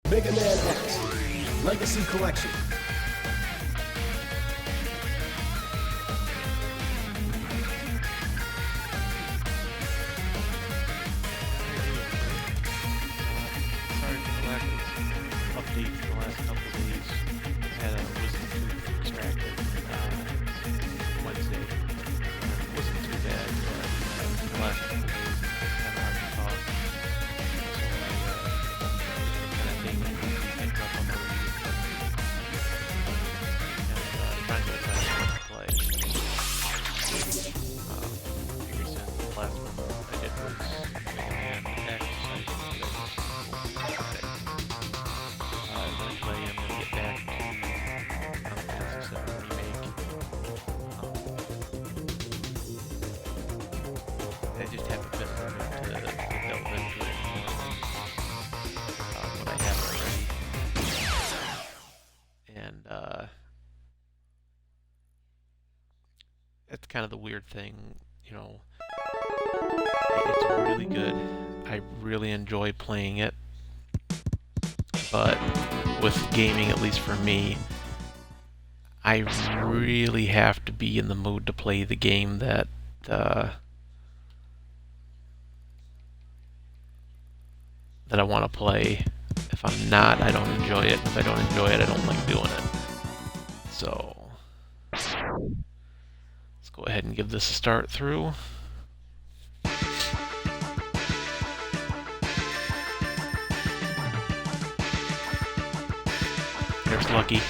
Mega Man X Legacy Collection. Sorry for the lack of update for the last couple of days. Had a wisdom tooth extracted Wednesday. It wasn't too bad, but the last couple of days it's kind of hard to talk. So I kind of taking things up on my reading. And trying to decide what to play. Figure since the last one I did was Mega Man X, I think eventually I'm going to get back to Final Fantasy VII Remake. I just haven't been able to delve into it more than what I have already. And it's kind of the weird thing, you know, it's really good. I really enjoy playing it. But with gaming, at least for me, I really have to be in the mood to play the game that I want to play. If I'm not, I don't enjoy it. If I don't enjoy it, I don't like doing it. So let's go ahead and give this a start through. There's Lucky.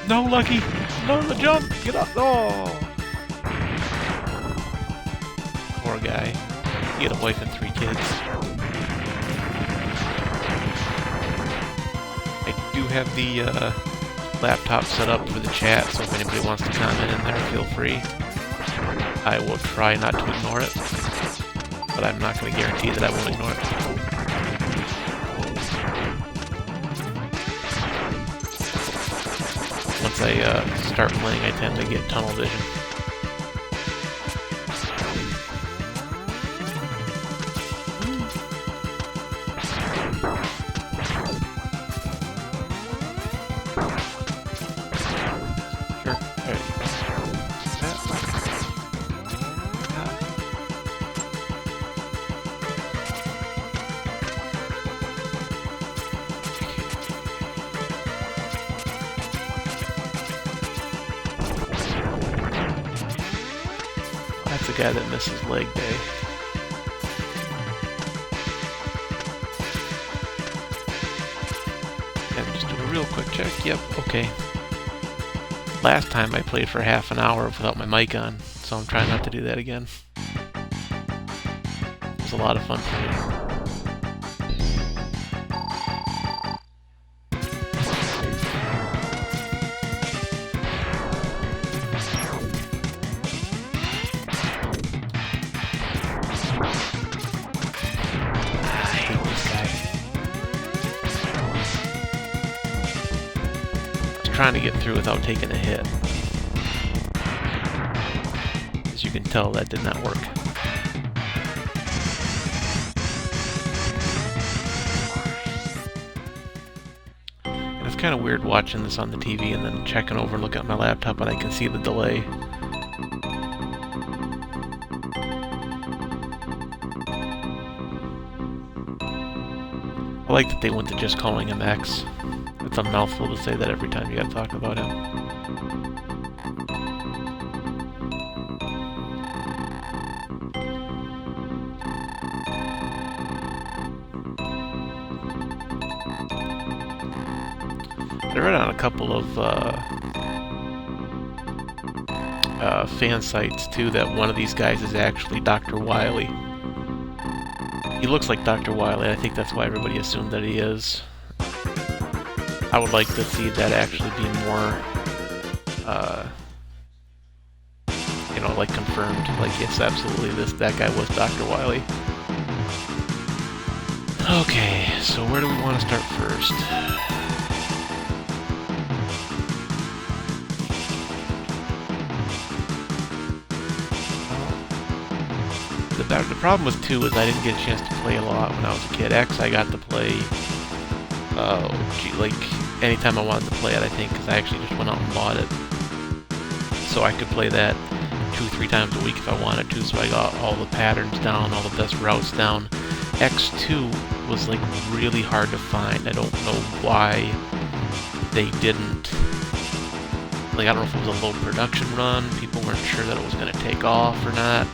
No, Lucky! No, the jump! Get up! Oh! Poor guy. He had a wife and 3 kids. I do have the laptop set up for the chat, so if anybody wants to comment in there, feel free. I will try not to ignore it, but I'm not going to guarantee that I won't ignore it. Once I start playing, I tend to get tunnel vision. Sure. There you go. That's the guy that misses leg day. And just do a real quick check. Yep, okay. Last time I played for half an hour without my mic on, so I'm trying not to do that again. It was a lot of fun for me. Trying to get through without taking a hit. As you can tell, that did not work. And it's kind of weird watching this on the TV and then checking over and looking at my laptop and I can see the delay. I like that they went to just calling him X. It's a mouthful to say that every time you gotta talk about him. I read on a couple of fan sites too that one of these guys is actually Dr. Wily. He looks like Dr. Wily. I think that's why everybody assumed that he is. I would like to see that actually be more, you know, like confirmed. Like, yes, absolutely, that guy was Dr. Wily. Okay, so where do we want to start first? The problem with 2 is I didn't get a chance to play a lot when I was a kid. X, I got to play like anytime I wanted to play it, I think, because I actually just went out and bought it. So I could play that 2-3 times a week if I wanted to, so I got all the patterns down, all the best routes down. X2 was like really hard to find. I don't know why they didn't, like, I don't know if it was a low production run, people weren't sure that it was going to take off or not,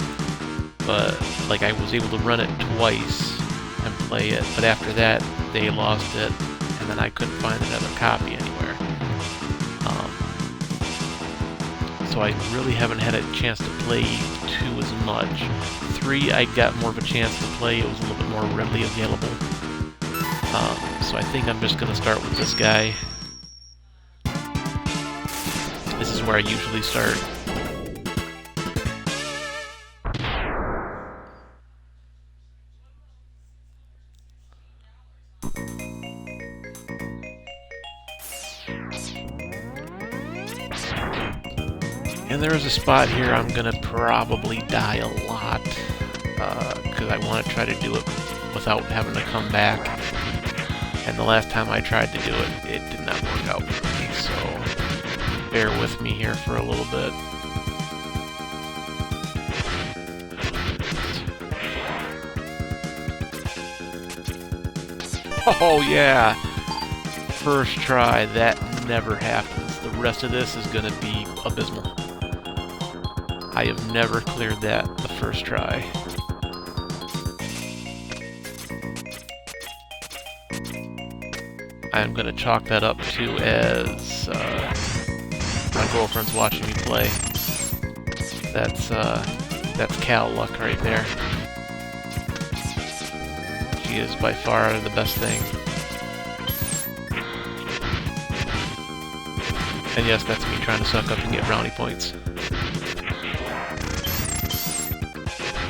but like I was able to run it twice and play it, but after that they lost it, and then I couldn't find another copy anywhere. So I really haven't had a chance to play 2 as much. 3 I got more of a chance to play, it was a little bit more readily available. So I think I'm just going to start with this guy. This is where I usually start. And there is a spot here I'm gonna probably die a lot, because I want to try to do it without having to come back. And the last time I tried to do it, it did not work out for me, so bear with me here for a little bit. Oh yeah! First try, that never happens. The rest of this is gonna be abysmal. I have never cleared that the first try. I'm gonna chalk that up to as my girlfriend's watching me play. That's Cal luck right there. She is by far the best thing. And yes, that's me trying to suck up and get brownie points.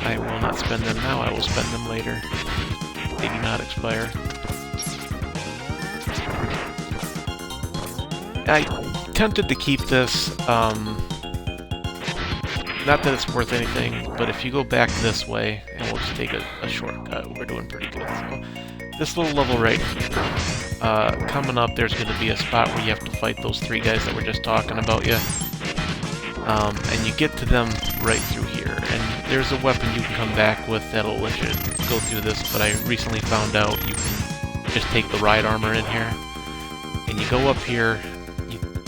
I will not spend them now, I will spend them later. They do not expire. I'm tempted to keep this, not that it's worth anything, but if you go back this way, and we'll just take a shortcut, we're doing pretty good. So, this little level right here, coming up there's going to be a spot where you have to fight those 3 guys that were just talking about you. And you get to them right through here, and there's a weapon you can come back with that'll let you go through this, but I recently found out you can just take the ride armor in here, and you go up here,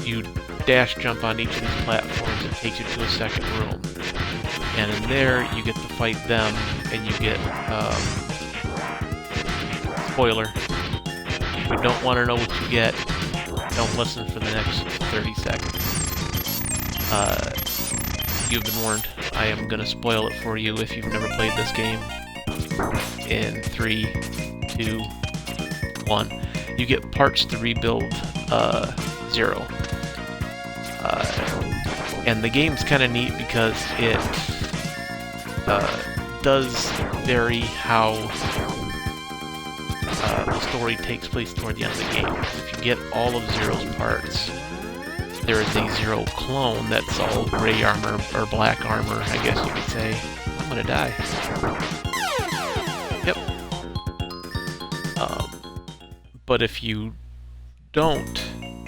you dash jump on each of these platforms, it takes you to a second room, and in there you get to fight them, and you get, spoiler, if you don't want to know what you get, don't listen for the next 30 seconds. You've been warned. I am gonna spoil it for you if you've never played this game. In 3, 2, 1. You get parts to rebuild 0. And the game's kind of neat because it does vary how the story takes place toward the end of the game. If you get all of Zero's parts, there is a Zero clone that's all gray armor, or black armor, I guess you could say. I'm gonna die. Yep. But if you don't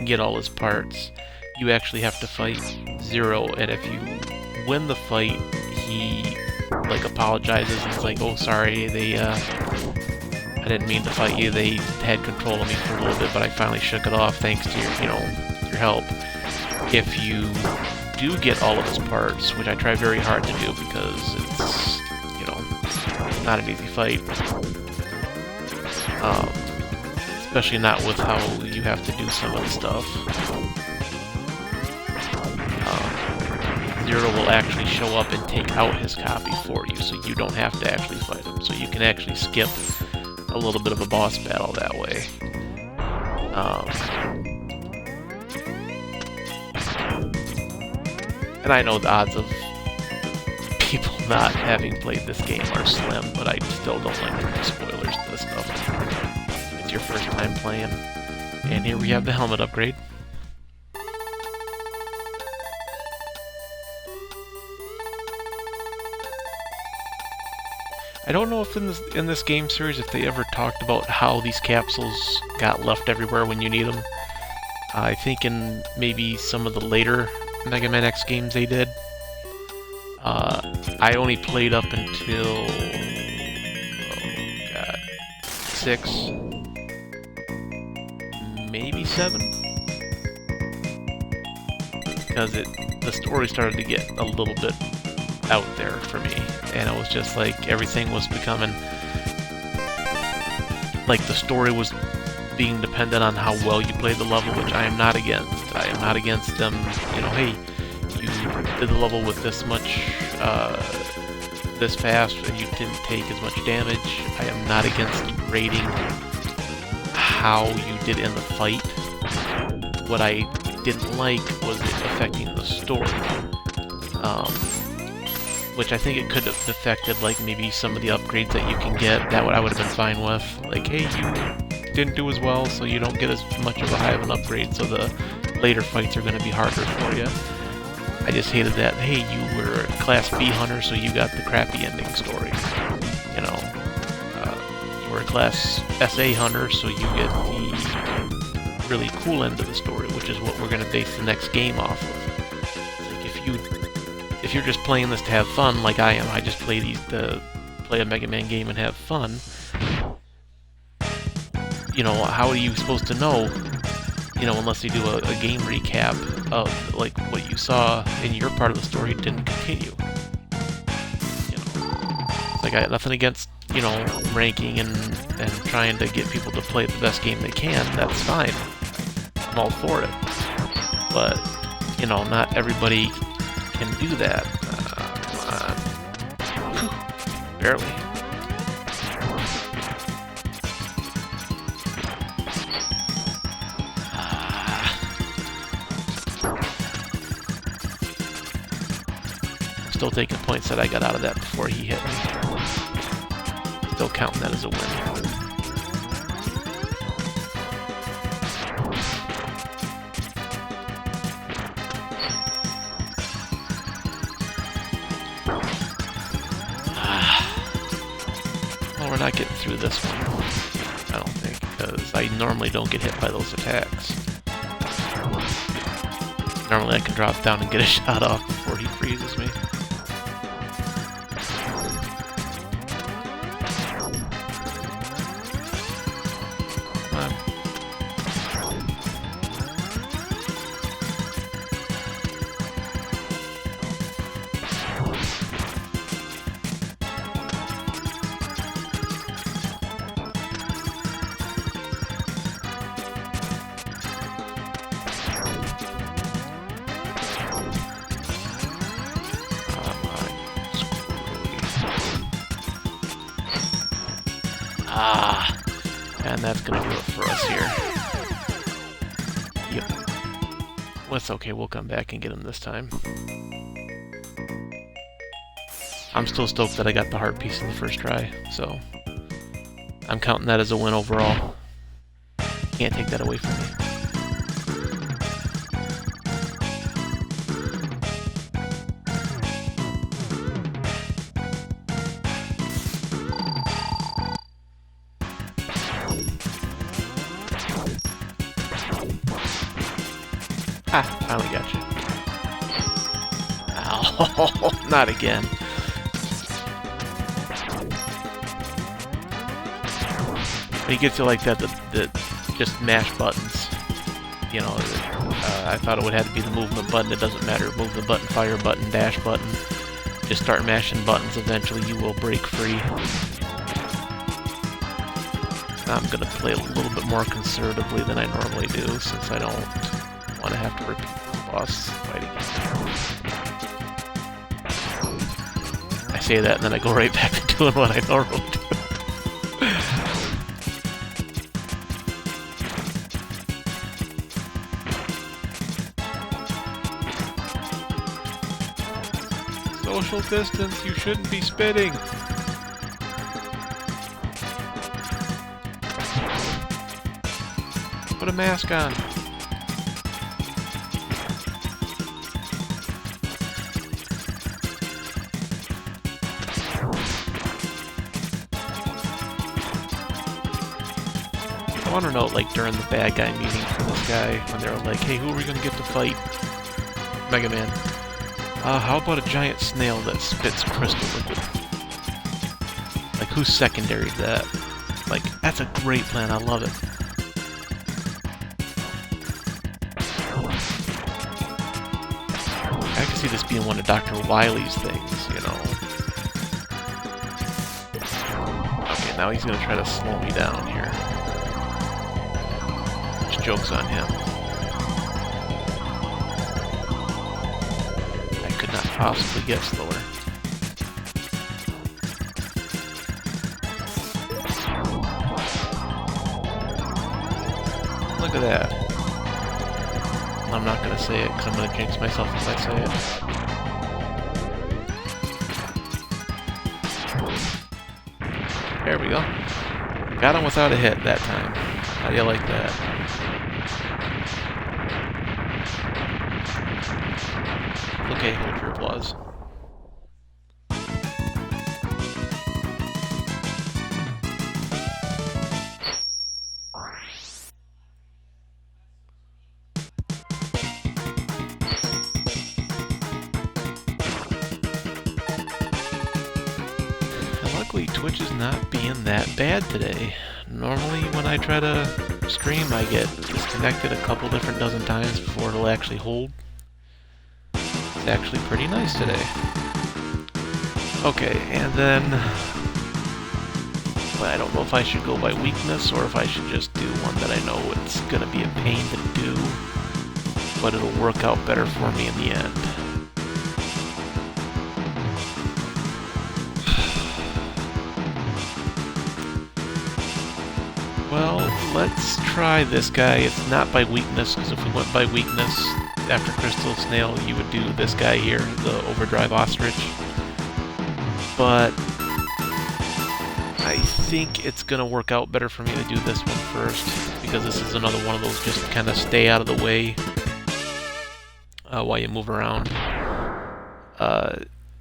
get all his parts, you actually have to fight Zero, and if you win the fight, he, like, apologizes, and he's like, oh, sorry, I didn't mean to fight you, they had control of me for a little bit, but I finally shook it off thanks to your, your help. If you do get all of his parts, which I try very hard to do because it's, not an easy fight. Especially not with how you have to do some of the stuff. Zero will actually show up and take out his copy for you, so you don't have to actually fight him. So you can actually skip a little bit of a boss battle that way. And I know the odds of people not having played this game are slim, but I still don't like to do spoilers to this stuff. It's your first time playing. And here we have the helmet upgrade. I don't know if in this game series if they ever talked about how these capsules got left everywhere when you need them. I think in maybe some of the later Mega Man X games they did. I only played up until 6, maybe 7, because the story started to get a little bit out there for me, and it was just like everything was becoming like the story was being dependent on how well you played the level, which I am not against. I am not against them, you know, hey, you did the level with this much, this fast, and you didn't take as much damage. I am not against rating how you did in the fight. What I didn't like was it affecting the story. Which I think it could have affected, like, maybe some of the upgrades that you can get. That I would have been fine with. Like, hey, you didn't do as well, so you don't get as much of a high of an upgrade, so the later fights are going to be harder for you. I just hated that, hey, you were a Class B hunter, so you got the crappy ending story. You know, you were a Class SA hunter, so you get the really cool end of the story, which is what we're going to base the next game off of. Like, if you're just playing this to have fun, like I am, I just play to play a Mega Man game and have fun. You know, how are you supposed to know? You know, unless you do a game recap of like what you saw in your part of the story didn't continue. You know, it's like I got nothing against, you know, ranking and trying to get people to play the best game they can. That's fine. I'm all for it. But you know, not everybody can do that. Barely. Still taking points that I got out of that before he hit me. Still counting that as a win. Well, we're not getting through this one, I don't think, because I normally don't get hit by those attacks. Normally I can drop down and get a shot off before he freezes me. And that's gonna do it for us here. Yep. Well, it's okay, we'll come back and get him this time. I'm still stoked that I got the heart piece in the first try, so I'm counting that as a win overall. Can't take that away from me. Ah, finally got you. Ow, not again. When he gets you like that, the just mash buttons. You know, I thought it would have to be the movement button. It doesn't matter. Movement button, fire button, dash button. Just start mashing buttons. Eventually you will break free. I'm going to play a little bit more conservatively than I normally do, since I don't want to have to repeat the boss fight again. I say that and then I go right back to doing what I normally do. Social distance, you shouldn't be spitting. Put a mask on. I want to know, like, during the bad guy meeting for this guy, when they're like, hey, who are we going to get to fight Mega Man? How about a giant snail that spits crystal liquid? Like, who's secondary to that? Like, that's a great plan, I love it. I can see this being one of Dr. Wily's things, you know. Okay, now he's gonna try to slow me down here. Which joke's on him. I could not possibly get slower. Look at that. I'm not gonna say it because I'm gonna jinx myself if I say it. There we go. Got him without a hit that time. How do you like that? Okay, hold your applause. Luckily, Twitch is not being that bad today. Normally, when I try to stream, I get disconnected a couple different dozen times before it'll actually hold. It's actually pretty nice today. Okay, and then... well, I don't know if I should go by weakness or if I should just do one that I know it's gonna be a pain to do, but it'll work out better for me in the end. Well, let's try this guy. It's not by weakness, because if we went by weakness, after Crystal Snail, you would do this guy here, the Overdrive Ostrich. But I think it's going to work out better for me to do this one first, because this is another one of those just kind of stay out of the way while you move around.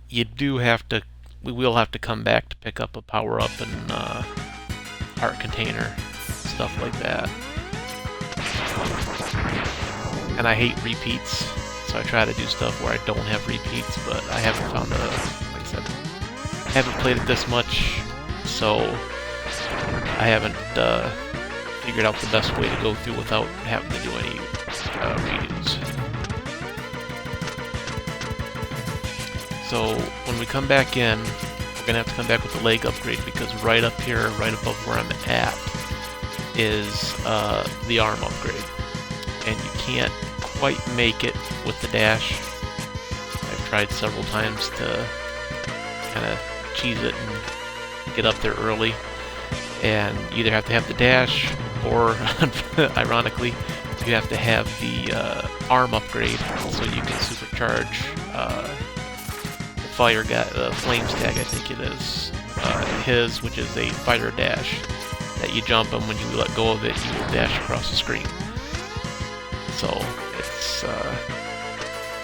You do have to, we will have to come back to pick up a power-up and heart container. Stuff like that. And I hate repeats, so I try to do stuff where I don't have repeats, but I haven't found a, like I said, I haven't played it this much, so I haven't figured out the best way to go through without having to do any redos. So when we come back in, we're gonna have to come back with the leg upgrade, because right up here, right above where I'm at, is the arm upgrade, and you can't quite make it with the dash. I've tried several times to kind of cheese it and get up there early, and you either have to have the dash or ironically you have to have the arm upgrade so you can supercharge the fire guy, the Flames tag I think it is, his, which is a fighter dash that you jump, and when you let go of it, you will dash across the screen. So it's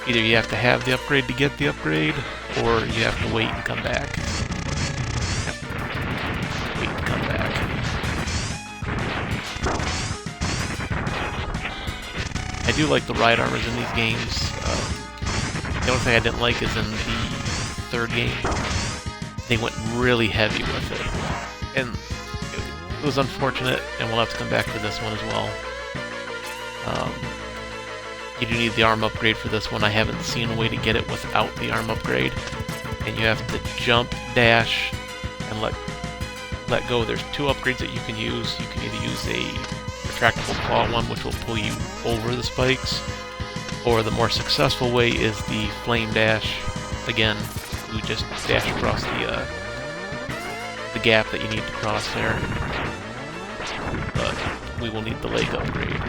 either you have to have the upgrade to get the upgrade, or you have to wait and come back. Wait and come back. I do like the ride armors in these games. The only thing I didn't like is in the third game, they went really heavy with it, and it was unfortunate, and we'll have to come back to this one as well. You do need the arm upgrade for this one. I haven't seen a way to get it without the arm upgrade, and you have to jump, dash, and let go. There's two upgrades that you can use. You can either use a retractable claw one, which will pull you over the spikes, or the more successful way is the flame dash. Again, you just dash across the gap that you need to cross there. But we will need the leg upgrade.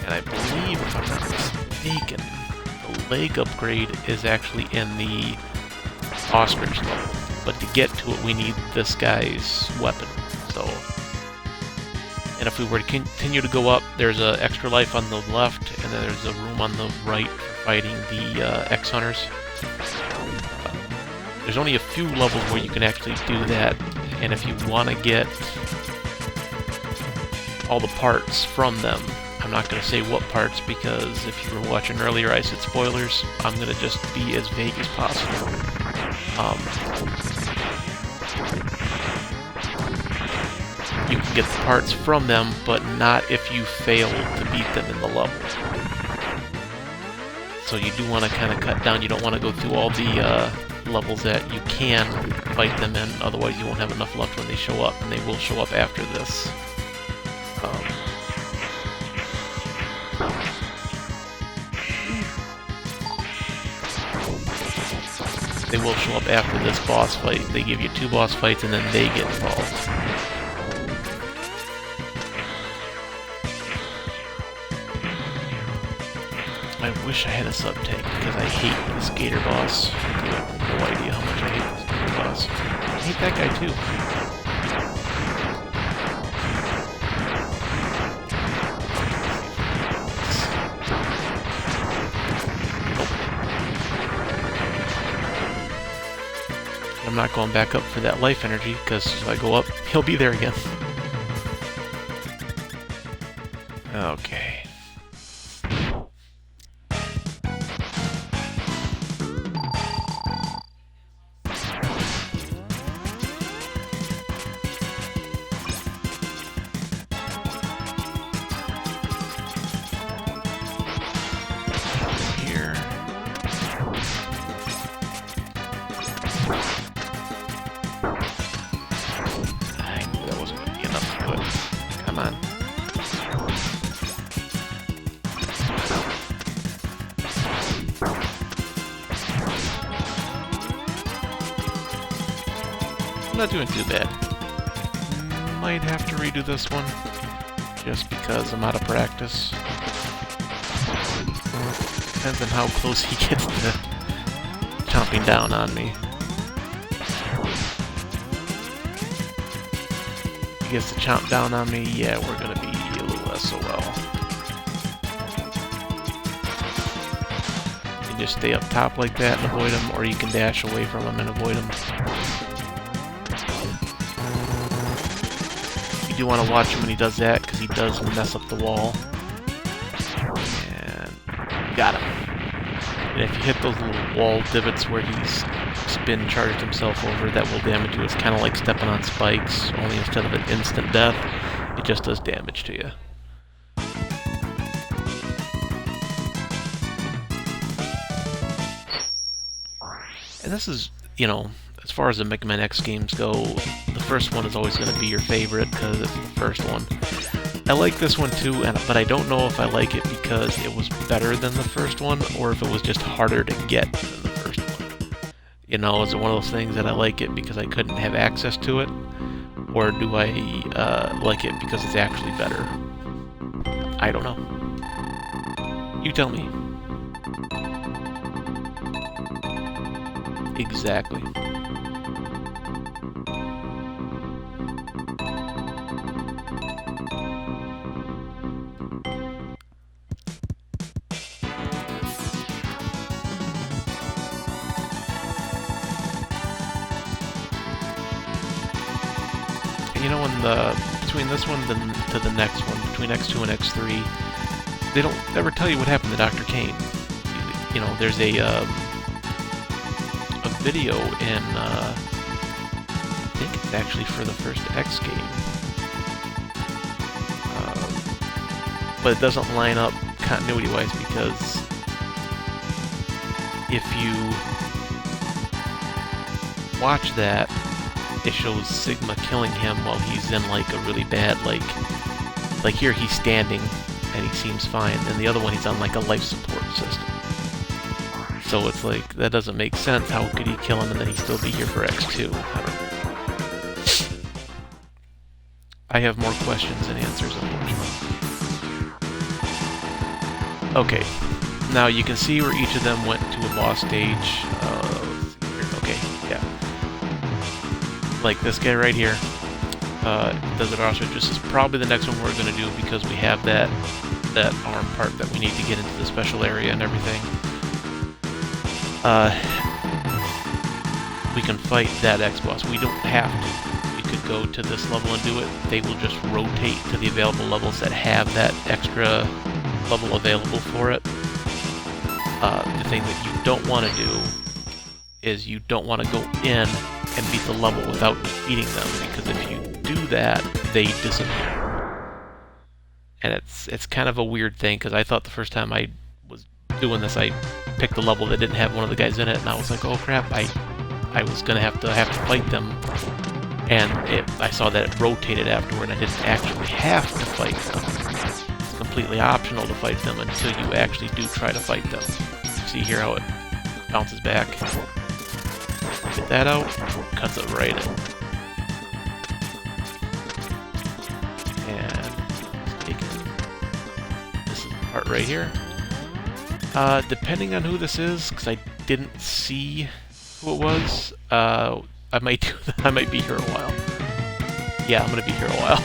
And I believe, if I'm not mistaken, the leg upgrade is actually in the Ostrich level. But to get to it, we need this guy's weapon. So, and if we were to continue to go up, there's an extra life on the left, and then there's a room on the right for fighting the X-Hunters. There's only a few levels where you can actually do that, and if you want to get all the parts from them. I'm not going to say what parts because if you were watching earlier I said spoilers. I'm going to just be as vague as possible. You can get the parts from them, but not if you fail to beat them in the level. So you do want to kind of cut down. You don't want to go through all the levels that you can fight them in, otherwise you won't have enough left when they show up, and they will show up after this. They will show up after this boss fight. They give you 2 boss fights and then they get involved. I wish I had a sub-tank because I hate this gator boss. You have no idea how much I hate this gator boss. I hate that guy too. I'm not going back up for that life energy, because if I go up, he'll be there again. Okay. Here. Not doing too bad. Might have to redo this one, just because I'm out of practice. Depends on how close he gets to chomping down on me. If he gets to chomp down on me, yeah, we're gonna be a little SOL. You can just stay up top like that and avoid him, or you can dash away from him and avoid him. You do want to watch him when he does that, because he does mess up the wall. And got him. And if you hit those little wall divots where he's spin charged himself over, that will damage you. It's kind of like stepping on spikes, only instead of an instant death, it just does damage to you. And this is, you know, as far as the Mega Man X games go, the first one is always going to be your favorite because it's the first one. I like this one too, but I don't know if I like it because it was better than the first one, or if it was just harder to get than the first one. You know, is it one of those things that I like it because I couldn't have access to it, or do I like it because it's actually better? I don't know. You tell me. Exactly. You know, between this one to the next one, between X2 and X3, they don't ever tell you what happened to Dr. Cain. You know, there's a video in, I think it's actually for the first X game, but it doesn't line up continuity-wise because if you watch that, it shows Sigma killing him while he's in like a really bad, like here he's standing and he seems fine, and the other one he's on like a life support system. So it's like, that doesn't make sense. How could he kill him and then he'd still be here for X2? I have more questions than answers, unfortunately. Okay, now you can see where each of them went to a boss stage. Okay, yeah. Like this guy right here. Desert Ostrich. This is probably the next one we're going to do because we have that arm part that we need to get into the special area and everything. We can fight that X-Boss. We don't have to. We could go to this level and do it, they will just rotate to the available levels that have that extra level available for it. The thing that you don't want to do is you don't want to go in and beat the level without defeating them, because if you do that, they disappear. And it's kind of a weird thing, because I thought the first time I was doing this, I picked a level that didn't have one of the guys in it, and I was like, oh crap, I was gonna have to fight them, and I saw that it rotated afterward. I didn't actually have to fight them. It's completely optional to fight them until you actually do try to fight them. See here how it bounces back. Get that out, cuts it right in. And let's take it. This is the part right here. Depending on who this is, because I didn't see who it was, I might be here a while. Yeah, I'm gonna be here a while.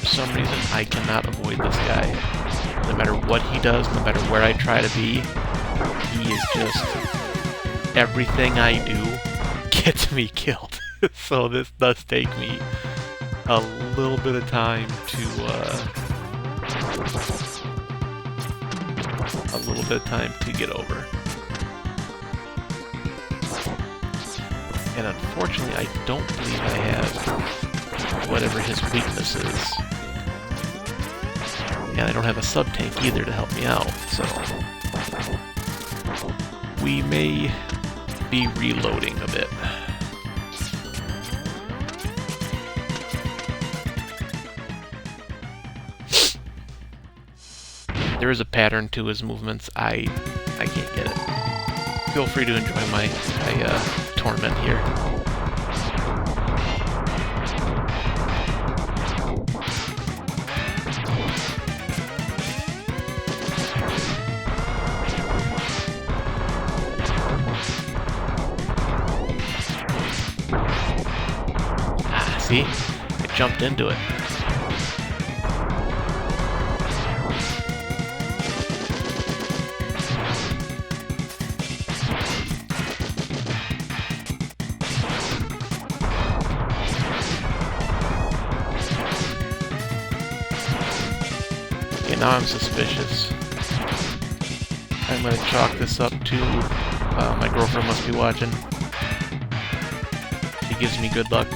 For some reason, I cannot avoid this guy. No matter what he does, no matter where I try to be, he is just... everything I do gets me killed. So this does take me a little bit of time to get over. And unfortunately, I don't believe I have whatever his weakness is. And I don't have a sub-tank either to help me out, so... we may be reloading a bit. There is a pattern to his movements. I can't get it. Feel free to enjoy my torment here. See? I jumped into it. Okay, now I'm suspicious. I'm gonna chalk this up to my girlfriend must be watching. She gives me good luck.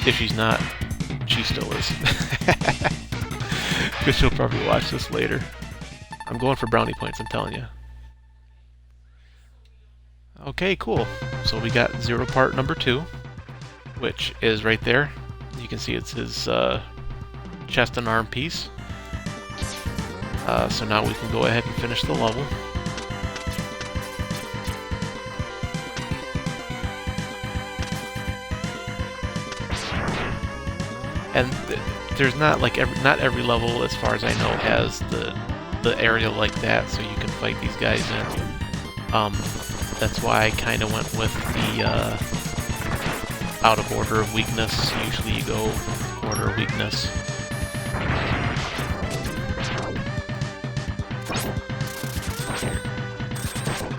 If she's not, she still is. Because she'll probably watch this later. I'm going for brownie points, I'm telling you. Okay, cool. So we got Zero part number 2, which is right there. You can see it's his chest and arm piece. So now we can go ahead and finish the level. And there's not like not every level, as far as I know, has the area like that, so you can fight these guys in. That's why I kind of went with the out of order of weakness. Usually you go order of weakness.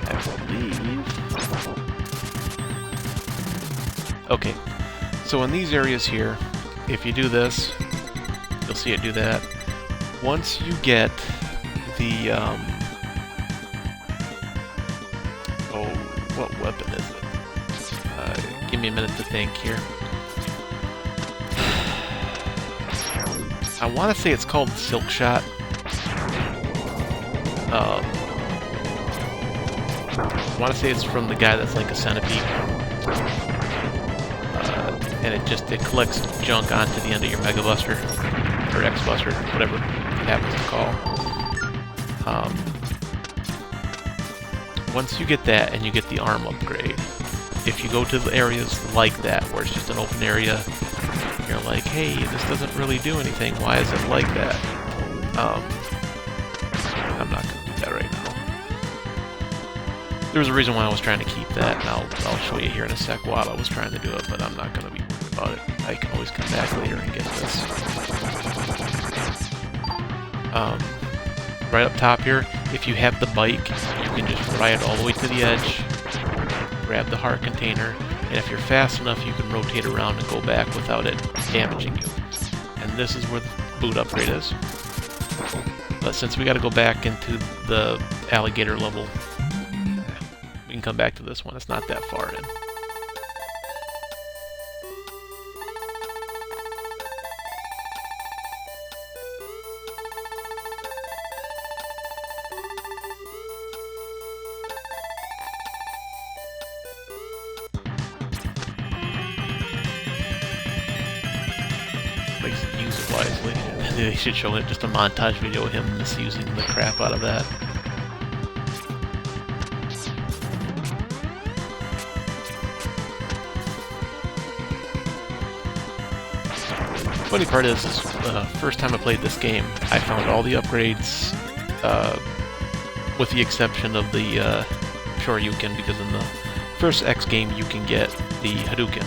I believe. Okay, so in these areas here, if you do this, you'll see it do that. Once you get the, oh, what weapon is it? Give me a minute to think here. I want to say it's called Silk Shot. I want to say it's from the guy that's like a centipede. And it collects junk onto the end of your Mega Buster, or X Buster, whatever it happens to call. Once you get that and you get the arm upgrade, if you go to the areas like that, where it's just an open area, you're like, hey, this doesn't really do anything, why is it like that? I'm not going to do that right There was a reason why I was trying to keep that, and I'll show you here in a sec while I was trying to do it, but I'm not going to be worried about it. I can always come back later and get this. Right up top here, if you have the bike, you can just ride all the way to the edge, grab the heart container, and if you're fast enough, you can rotate around and go back without it damaging you. And this is where the boot upgrade is. But since we got to go back into the alligator level, we can come back to this one. It's not that far in. Use it wisely. They should show it just a montage video of him misusing the crap out of that. Funny part is the first time I played this game, I found all the upgrades, with the exception of the Shoryuken, because in the first X game you can get the Hadouken.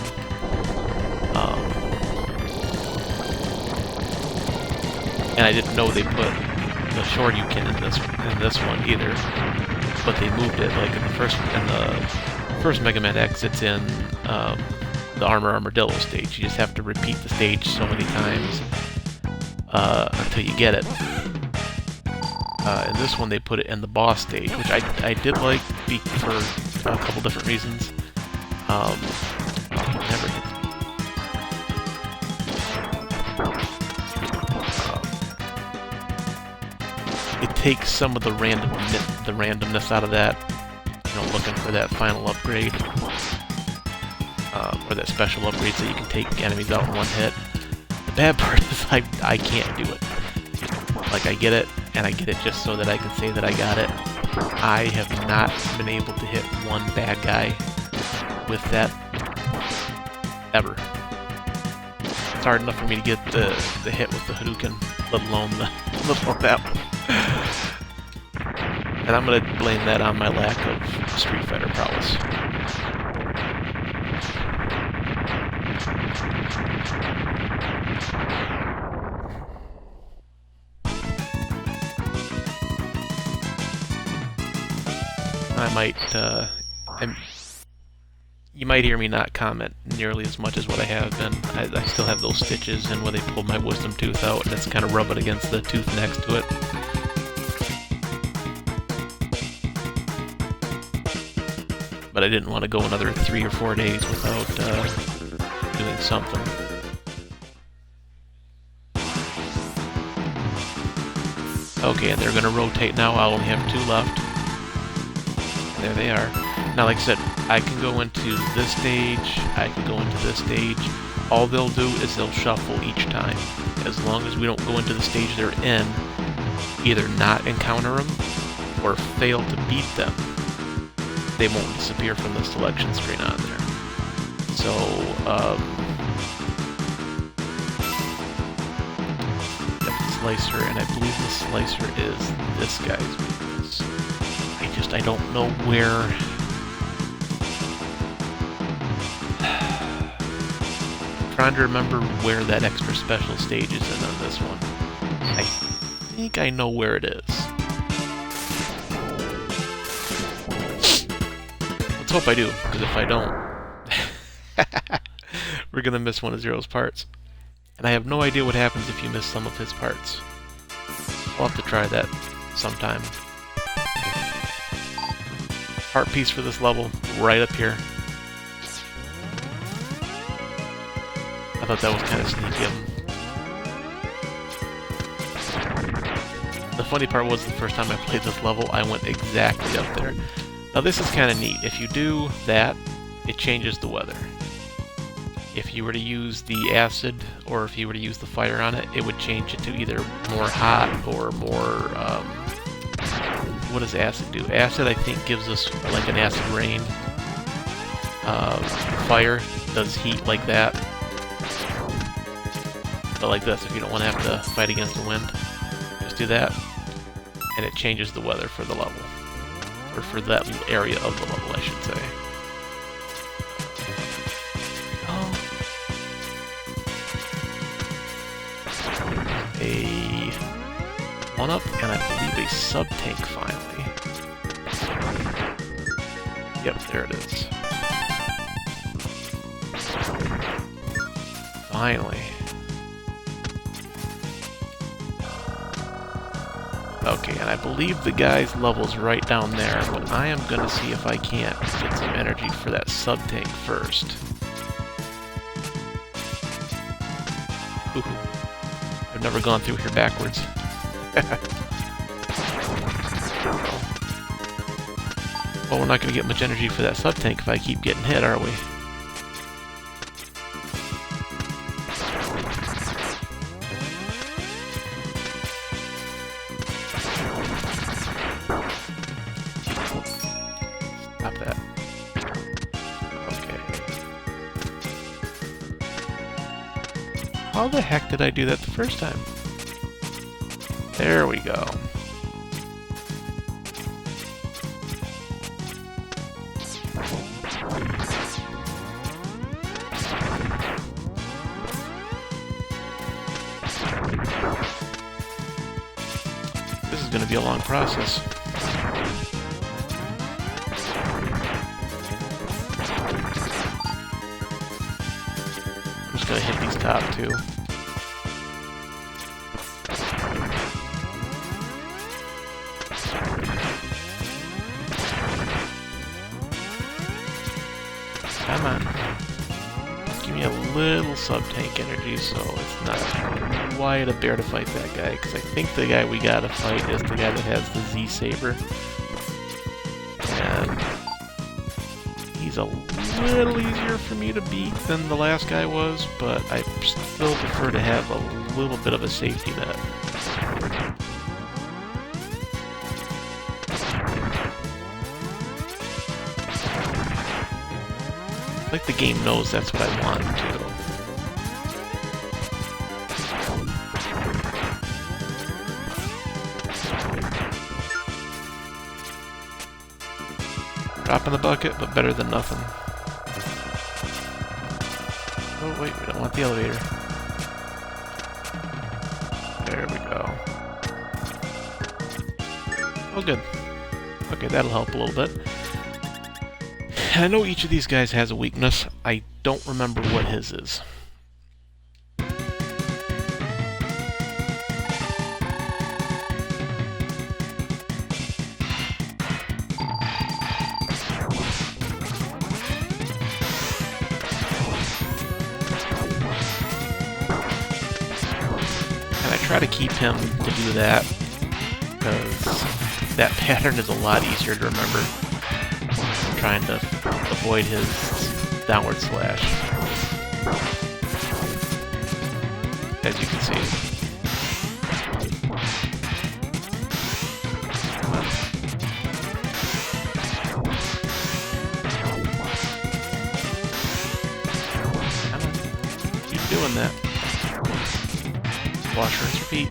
And I didn't know they put the Shoryuken in this one either, but they moved it. Like in the first Mega Man X, it's in the Armadillo stage. You just have to repeat the stage so many times until you get it. In this one, they put it in the boss stage, which I did like for a couple different reasons. Never hit. It takes some of the randomness out of that, you know, looking for that final upgrade, or that special upgrade so you can take enemies out in one hit. The bad part is I can't do it. Like, I get it, and I get it just so that I can say that I got it. I have not been able to hit one bad guy with that, ever. It's hard enough for me to get the hit with the Hadouken, let alone that one. And I'm going to blame that on my lack of Street Fighter prowess. You might hear me not comment nearly as much as what I have been. I still have those stitches and where they pulled my wisdom tooth out, and it's kind of rubbing against the tooth next to it. But I didn't want to go another 3 or 4 days without doing something. Okay, and they're going to rotate now. I only have 2 left. There they are. Now, like I said, I can go into this stage, I can go into this stage. All they'll do is they'll shuffle each time. As long as we don't go into the stage they're in, either not encounter them or fail to beat them, they won't disappear from the selection screen on there. So, got the slicer, and I believe the slicer is this guy's weakness. I don't know where... I'm trying to remember where that extra special stage is in on this one. I think I know where it is. Let's hope I do, because if I don't, we're going to miss one of Zero's parts. And I have no idea what happens if you miss some of his parts. I'll have to try that sometime. Heart piece for this level, right up here. I thought that was kind of sneaky of him. The funny part was the first time I played this level, I went exactly up there. Now this is kind of neat. If you do that, it changes the weather. If you were to use the acid, or if you were to use the fire on it, it would change it to either more hot or more... what does acid do? Acid, I think, gives us like an acid rain. Fire does heat like that. But like this, if you don't want to have to fight against the wind, just do that, and it changes the weather for the level. Or for that area of the level, I should say. A 1-up, and I believe a sub-tank finally. Yep, there it is. Finally. Okay, and I believe the guy's level's right down there, but I am gonna see if I can't get some energy for that sub-tank first. Ooh. I've never gone through here backwards. Well, we're not gonna get much energy for that sub-tank if I keep getting hit, are we? Stop that. Okay. How the heck did I do that the first time? There we go. This is going to be a long process. I'm just going to hit these top two. Come on. Give me a little sub-tank energy so it's not quite a bear to fight that guy, because I think the guy we gotta fight is the guy that has the Z-Saber. And he's a little easier for me to beat than the last guy was, but I still prefer to have a little bit of a safety net. Like the game knows that's what I want to do. Drop in the bucket, but better than nothing. Oh wait, we don't want the elevator. There we go. Oh good. Okay, that'll help a little bit. I know each of these guys has a weakness. I don't remember what his is. And I try to keep him to do that, because that pattern is a lot easier to remember. Trying to avoid his downward slash, as you can see. Come on. Come on. Keep doing that. Wash, rinse, repeat.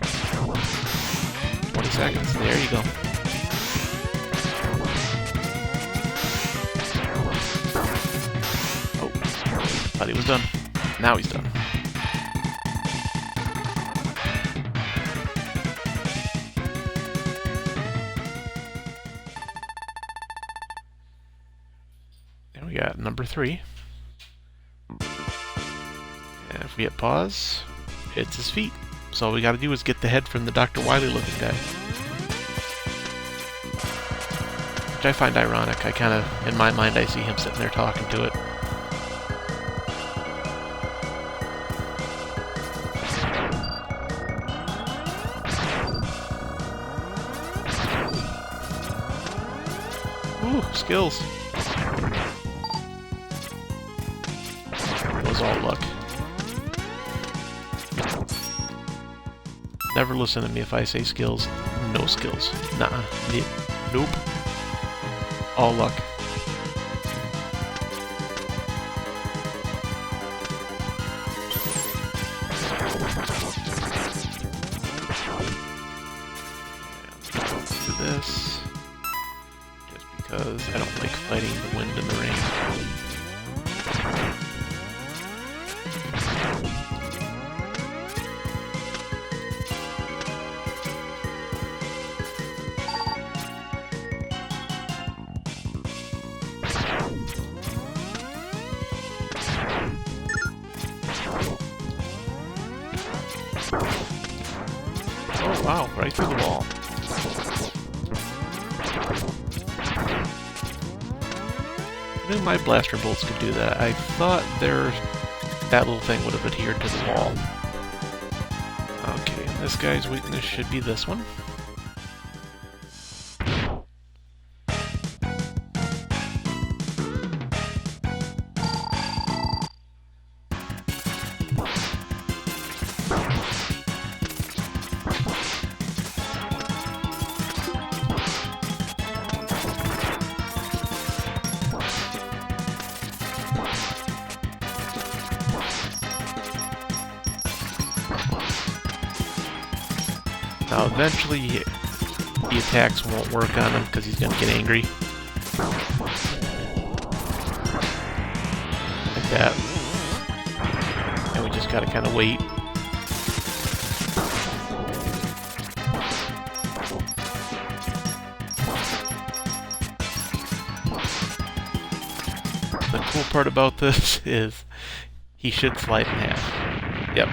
20 seconds. There you go. Thought he was done. Now he's done. There we got number 3. And if we hit pause, it's his feet. So all we gotta do is get the head from the Dr. Wily looking guy. Which I find ironic. I kinda, in my mind, I see him sitting there talking to it. Ooh, skills. It was all luck. Never listen to me if I say skills. No skills. Nuh-uh. Nope. All luck. Do this. Just because I don't like fighting the wind and the rain. Oh wow, right through the wall. I knew my blaster bolts could do that. I thought that little thing would have adhered to the wall. Okay, and this guy's weakness should be this one. Now eventually the attacks won't work on him because he's going to get angry. Like that. And we just got to kind of wait. The cool part about this is he should slide in half. Yep.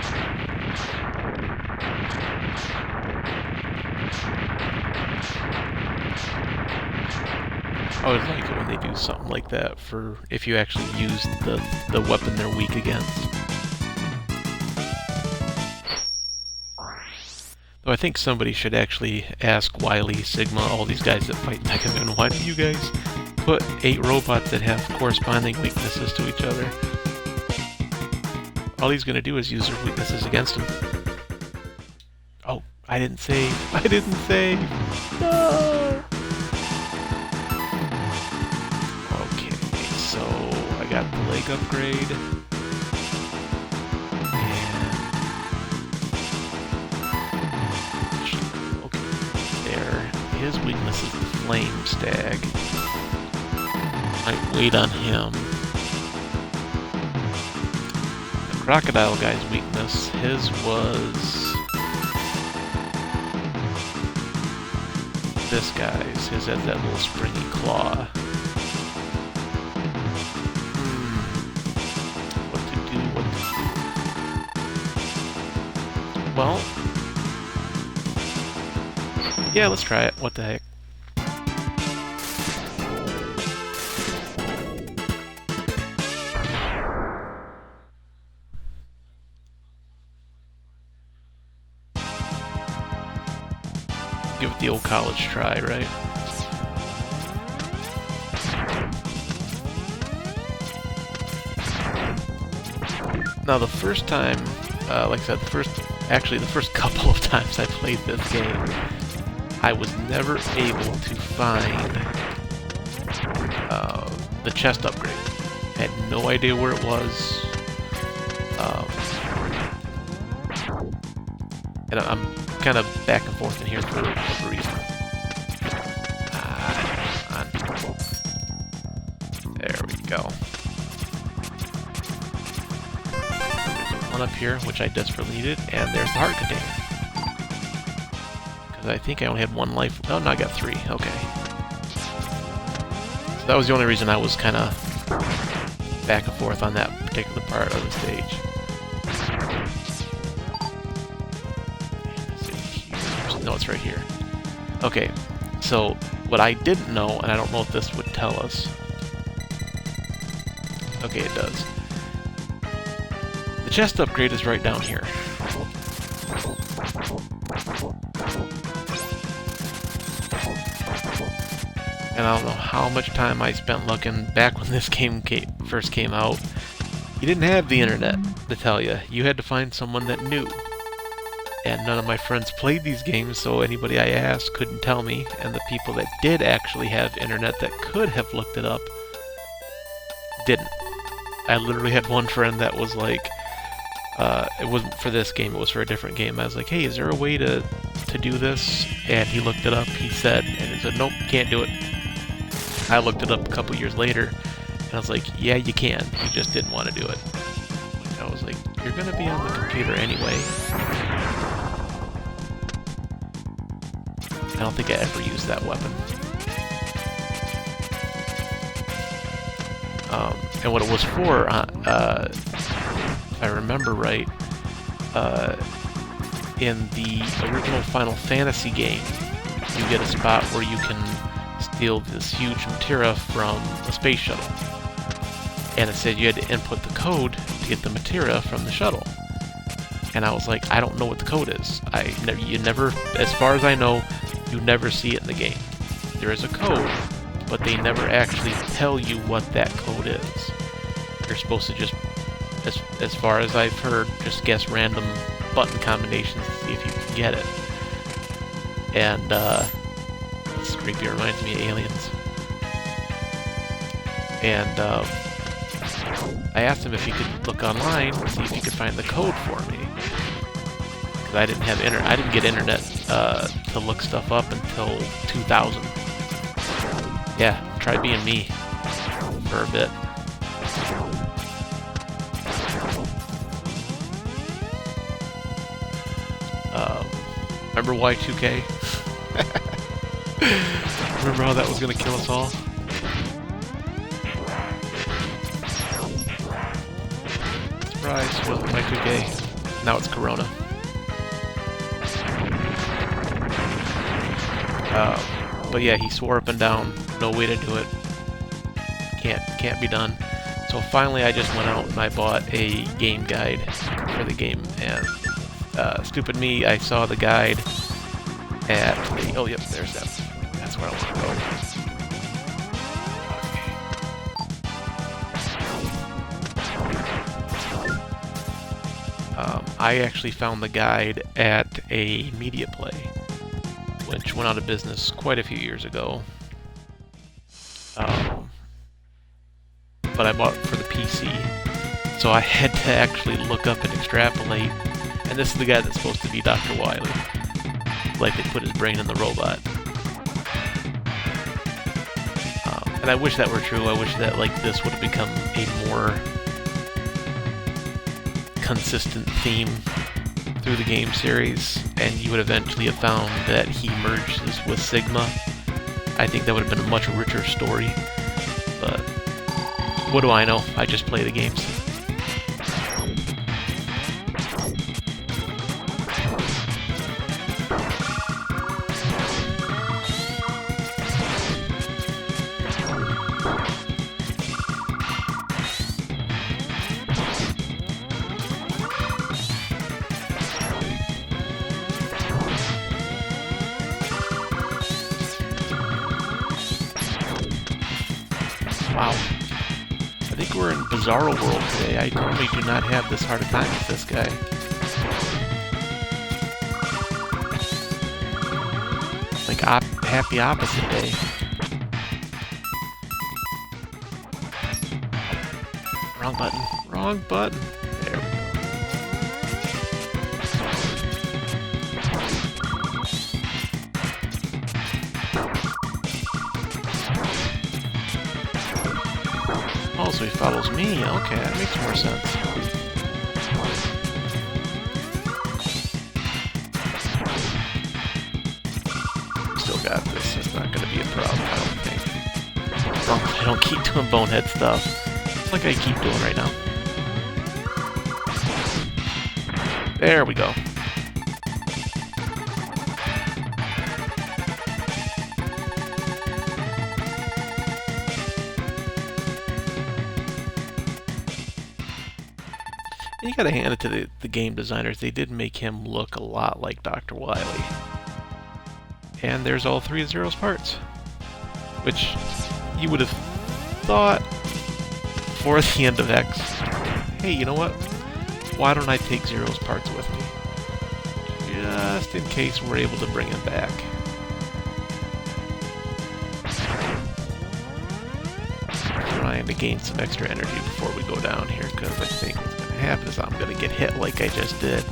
I always like it when they do something like that for if you actually use the weapon they're weak against. Though I think somebody should actually ask Wily, Sigma, all these guys that fight Mega Man, why do you guys put 8 robots that have corresponding weaknesses to each other? All he's gonna do is use their weaknesses against him. Oh, I didn't save. I didn't save. No! So I got the leg upgrade, and okay, there. His weakness is the flame stag. Might wait on him. The crocodile guy's weakness, his was this guy's. His has that little springy claw. Well, yeah, let's try it. What the heck? Give it the old college try, right? Now, the first time, like I said, the first couple of times I played this game, I was never able to find the chest upgrade. I had no idea where it was. And I'm kind of back and forth in here for a reason. There we go. Up here, which I desperately needed, and there's the heart container. Because I think I only had 1 life. Oh, no, I got 3. Okay. So that was the only reason I was kind of back and forth on that particular part of the stage. No, it's right here. Okay, so what I didn't know, and I don't know if this would tell us. Okay, it does. The chest upgrade is right down here. And I don't know how much time I spent looking back when this game first came out. You didn't have the internet to tell you. You had to find someone that knew. And none of my friends played these games, so anybody I asked couldn't tell me. And the people that did actually have internet that could have looked it up didn't. I literally had one friend that was like, it wasn't for this game, it was for a different game. I was like, hey, is there a way to do this? And he looked it up, he said, and he said, nope, can't do it. I looked it up a couple years later, and I was like, yeah, you can. You just didn't want to do it. I was like, you're going to be on the computer anyway. I don't think I ever used that weapon. And what it was for, if I remember right, in the original Final Fantasy game, you get a spot where you can steal this huge materia from a space shuttle. And it said you had to input the code to get the materia from the shuttle. And I was like, I don't know what the code is. You never, as far as I know, you never see it in the game. There is a code, but they never actually tell you what that code is. You're supposed to just, as far as I've heard, just guess random button combinations to see if you can get it. And, this creepy reminds me of Aliens. And, I asked him if he could look online and see if he could find the code for me. Because I didn't have I didn't get internet, to look stuff up until 2000. Yeah, try being me for a bit. Remember Y2K? Remember how that was gonna kill us all? Surprise, it wasn't Y2K. Now it's Corona. But yeah, he swore up and down, no way to do it. Can't be done. So finally I just went out and I bought a game guide for the game, and stupid me, I saw the guide at the, oh yep, there's that. That's where I want to go. I actually found the guide at a Media Play, which went out of business quite a few years ago. But I bought it for the PC, so I had to actually look up and extrapolate. And this is the guy that's supposed to be Dr. Wily. Like they put his brain in the robot. And I wish that were true. I wish that like this would have become a more consistent theme through the game series, and you would eventually have found that he merges with Sigma. I think that would have been a much richer story. But what do I know? I just play the games. Wow. I think we're in Bizarro World today. I normally do not have this hard a time with this guy. Like, happy opposite day. Wrong button. Wrong button. There we go. Oh, so he follows me. Okay, that makes more sense. Still got this. It's not going to be a problem, I don't think. As long as I don't keep doing bonehead stuff. Like I keep doing right now. There we go. You gotta hand it to the game designers. They did make him look a lot like Dr. Wily. And there's all three of Zero's parts. Which you would have thought for the end of X, hey, you know what? Why don't I take Zero's parts with me? Just in case we're able to bring him back. Trying to gain some extra energy before we go down here, because I think what's going to happen is I'm going to get hit like I just did.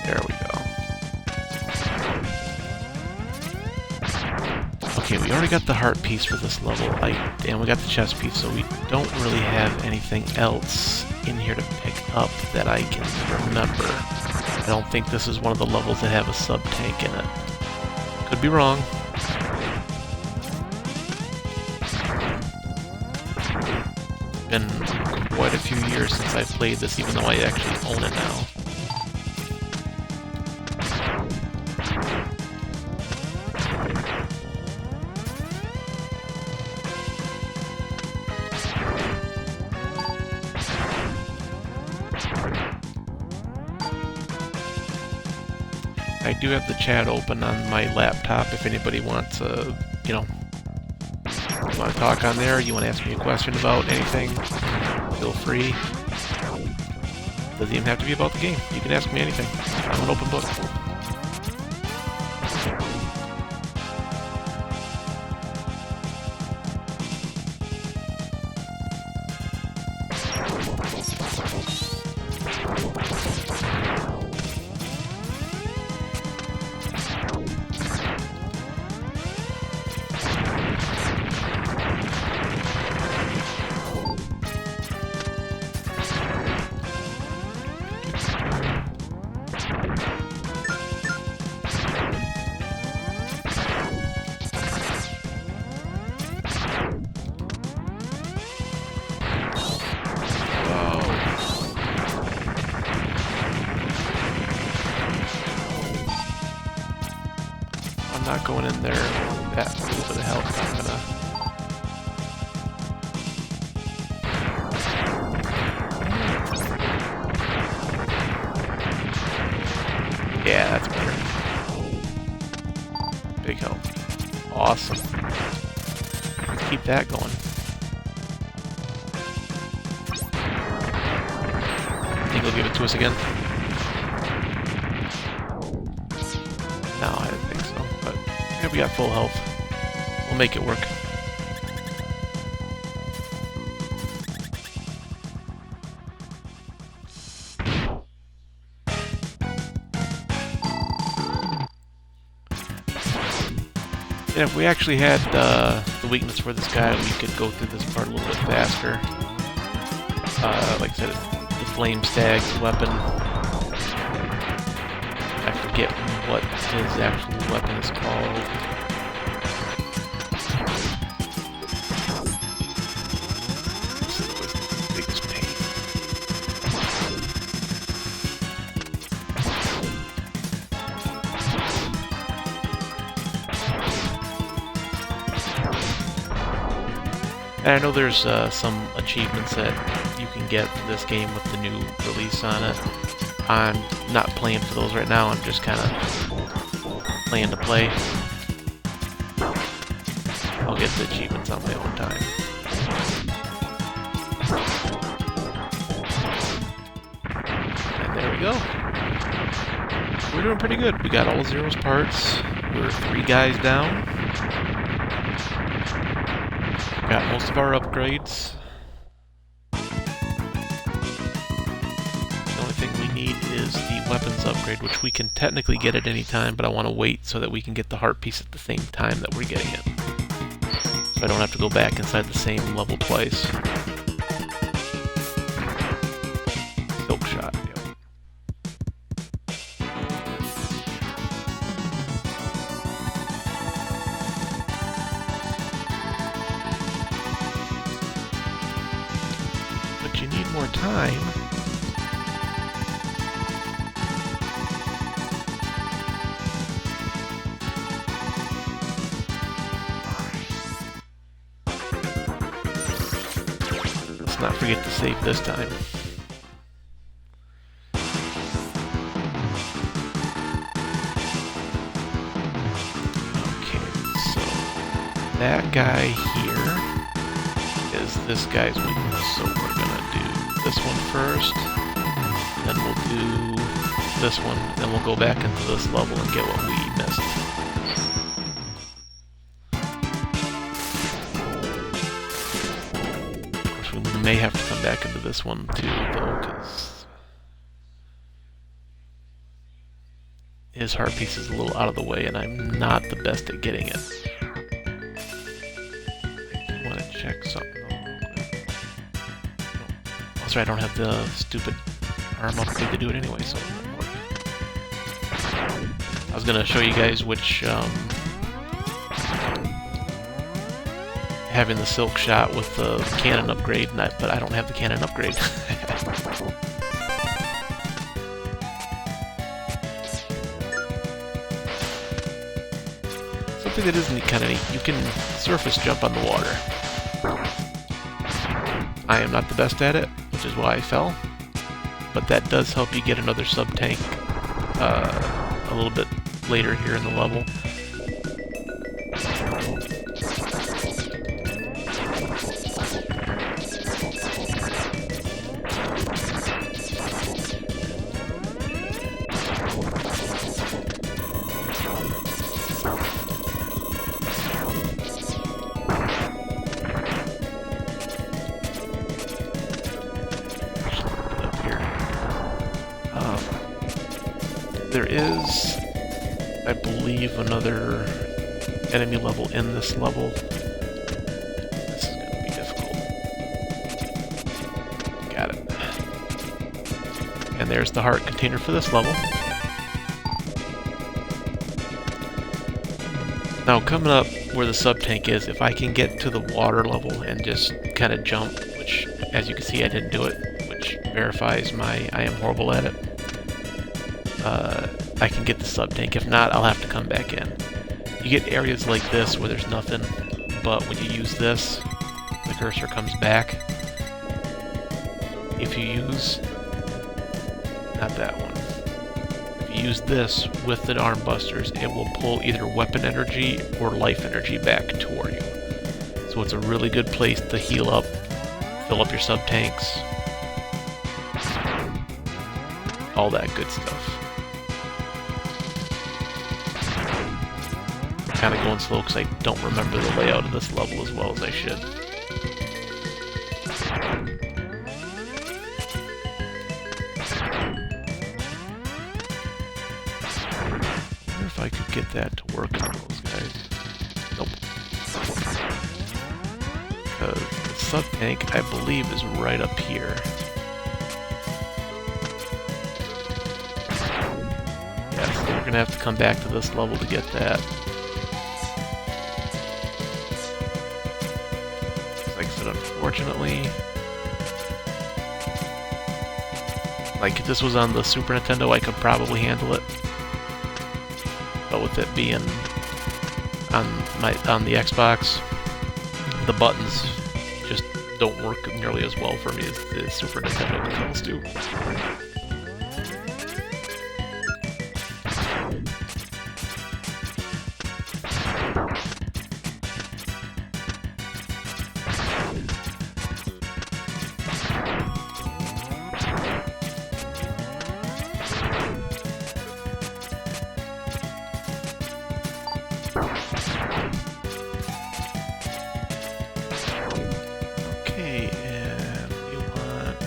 There we go. already got the heart piece for this level, and we got the chest piece, so we don't really have anything else in here to pick up that I can remember. I don't think this is one of the levels that have a sub-tank in it. Could be wrong. Been quite a few years since I've played this, even though I actually own it now. I do have the chat open on my laptop if anybody wants to, you know, you want to talk on there, you want to ask me a question about anything, feel free. Doesn't even have to be about the game. You can ask me anything. I'm an open book. Not going in there that little bit of help. I'm gonna... Yeah, that's better. Big help. Awesome. Let's keep that going. Think he'll give it to us again? No, I didn't think so. But yeah, we got full health. We'll make it work. And if we actually had the weakness for this guy, we could go through this part a little bit faster. Like I said, the Flame Stag weapon. I forget what his actual weapon is called. This is the biggest pain. And I know there's some achievements that you can get for this game with the new release on it. I'm not playing for those right now, I'm just kind of playing to play. I'll get the achievements on my own time. And there we go. We're doing pretty good. We got all Zero's parts. We're 3 guys down. Got most of our upgrades. Is the weapons upgrade, which we can technically get at any time, but I want to wait so that we can get the heart piece at the same time that we're getting it. So I don't have to go back inside the same level twice. Silk shot, yep. But you need more time. Not forget to save this time. Okay, so that guy here is this guy's weakness, so we're gonna do this one first, then we'll do this one, then we'll go back into this level and get what we missed. May have to come back into this one too, though, because his heart piece is a little out of the way, and I'm not the best at getting it. check something. That's right, I don't have the stupid arm upgrade to do it anyway, so I was gonna show you guys which having the silk shot with the cannon upgrade, but I don't have the cannon upgrade. Something that isn't kind of neat, you can surface jump on the water. I am not the best at it, which is why I fell, but that does help you get another sub-tank a little bit later here in the level. There is, I believe, another enemy level in this level. This is going to be difficult. Got it. And there's the heart container for this level. Now, coming up where the sub-tank is, if I can get to the water level and just kind of jump, which, as you can see, I didn't do it, which verifies I am horrible at it. I can get the sub-tank. If not, I'll have to come back in. You get areas like this where there's nothing, but when you use this, the cursor comes back. If you use... not that one. If you use this with the arm busters, it will pull either weapon energy or life energy back toward you. So it's a really good place to heal up, fill up your sub-tanks, all that good stuff. Kind of going slow because I don't remember the layout of this level as well as I should. I wonder if I could get that to work on those guys. Nope. Because the sub-tank, I believe, is right up here. Yeah, so we're going to have to come back to this level to get that. Unfortunately, like if this was on the Super Nintendo, I could probably handle it. But with it being on the Xbox, the buttons just don't work nearly as well for me as the Super Nintendo controls do. Okay, and we want...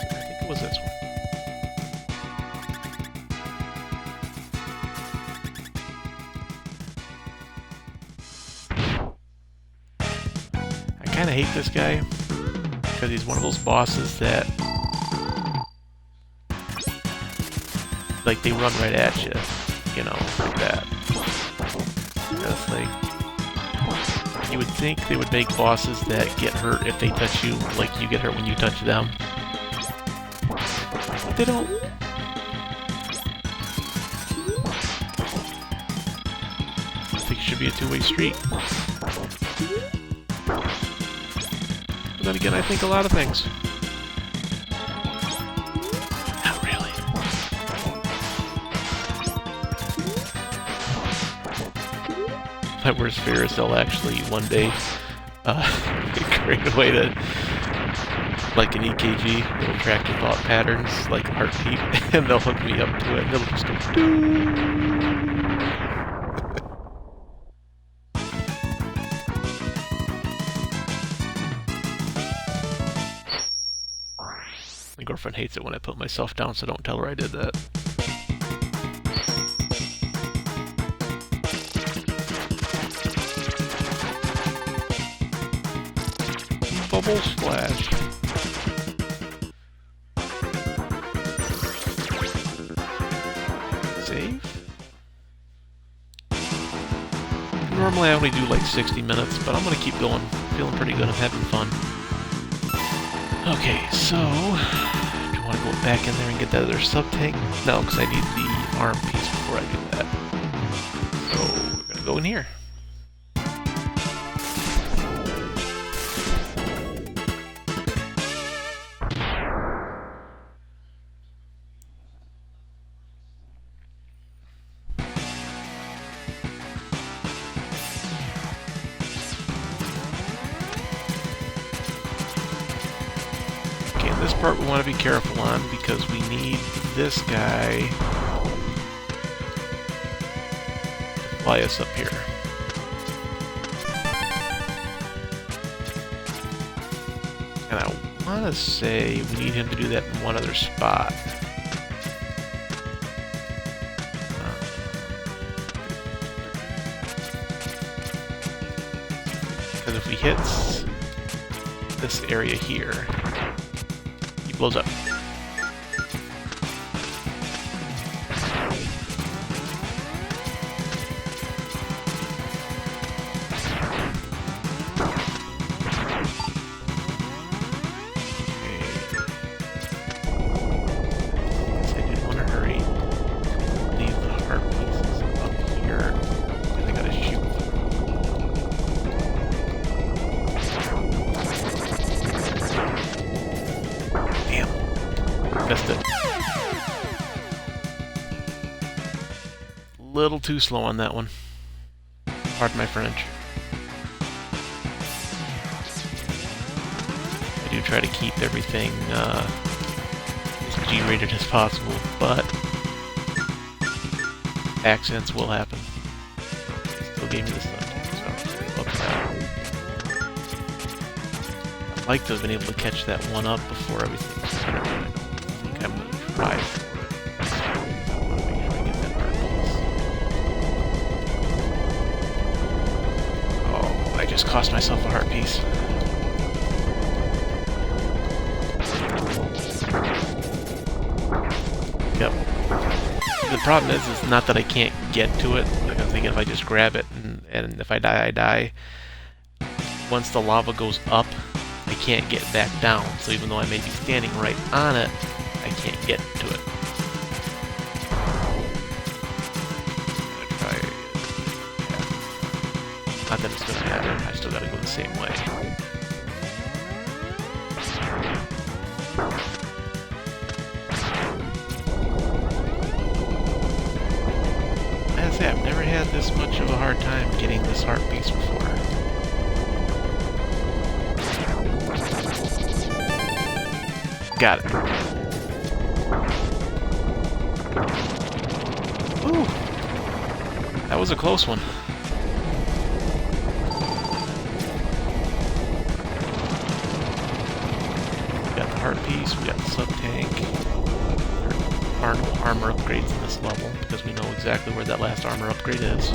I think it was this one. I kind of hate this guy, because he's one of those bosses that... like, they run right at you, you know, like that. That's like... you would think they would make bosses that get hurt if they touch you, like you get hurt when you touch them. But they don't. I think it should be a two-way street. But then again, I think a lot of things. Not really. My worst fear is they'll actually one day create a way to, like an EKG, it'll track your thought patterns, like heartbeat, and they'll hook me up to it, and it'll just go doo. My girlfriend hates it when I put myself down, so don't tell her I did that. Bubble Splash. Save? Normally I only do like 60 minutes, but I'm gonna keep going. Feeling pretty good, I'm having fun. Okay, so... do I want to go back in there and get that other sub-tank? No, because I need the arm piece before I do that. So, we're gonna go in here. This part we want to be careful on because we need this guy to fly us up here. And I want to say we need him to do that in one other spot. Because if he hits this area here, blows up. Little too slow on that one. Pardon my French. I do try to keep everything as G-rated as possible, but accidents will happen. Still gave me the stuff, so I'd like to have been able to catch that one up before everything started, but I don't think I'm going to try for it. Just cost myself a heart piece. Yep. The problem is not that I can't get to it. Like I'm thinking if I just grab it and if I die, I die. Once the lava goes up, I can't get back down. So even though I may be standing right on it, I can't get to it. Not that it's gonna matter, I still gotta go the same way. As I say, I've never had this much of a hard time getting this heart piece before. Got it. Ooh! That was a close one. Heart piece, we got the sub-tank. There are no armor upgrades in this level because we know exactly where that last armor upgrade is.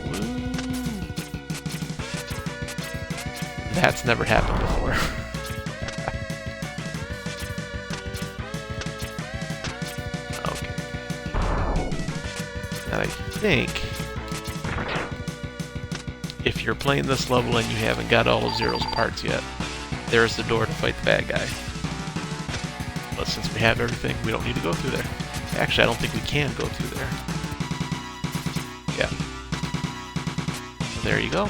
Woo. That's never happened before. Okay. And I think if you're playing this level and you haven't got all of Zero's parts yet, there's the door to fight the bad guy. But since we have everything, we don't need to go through there. Actually, I don't think we can go through there. Yeah. So there you go.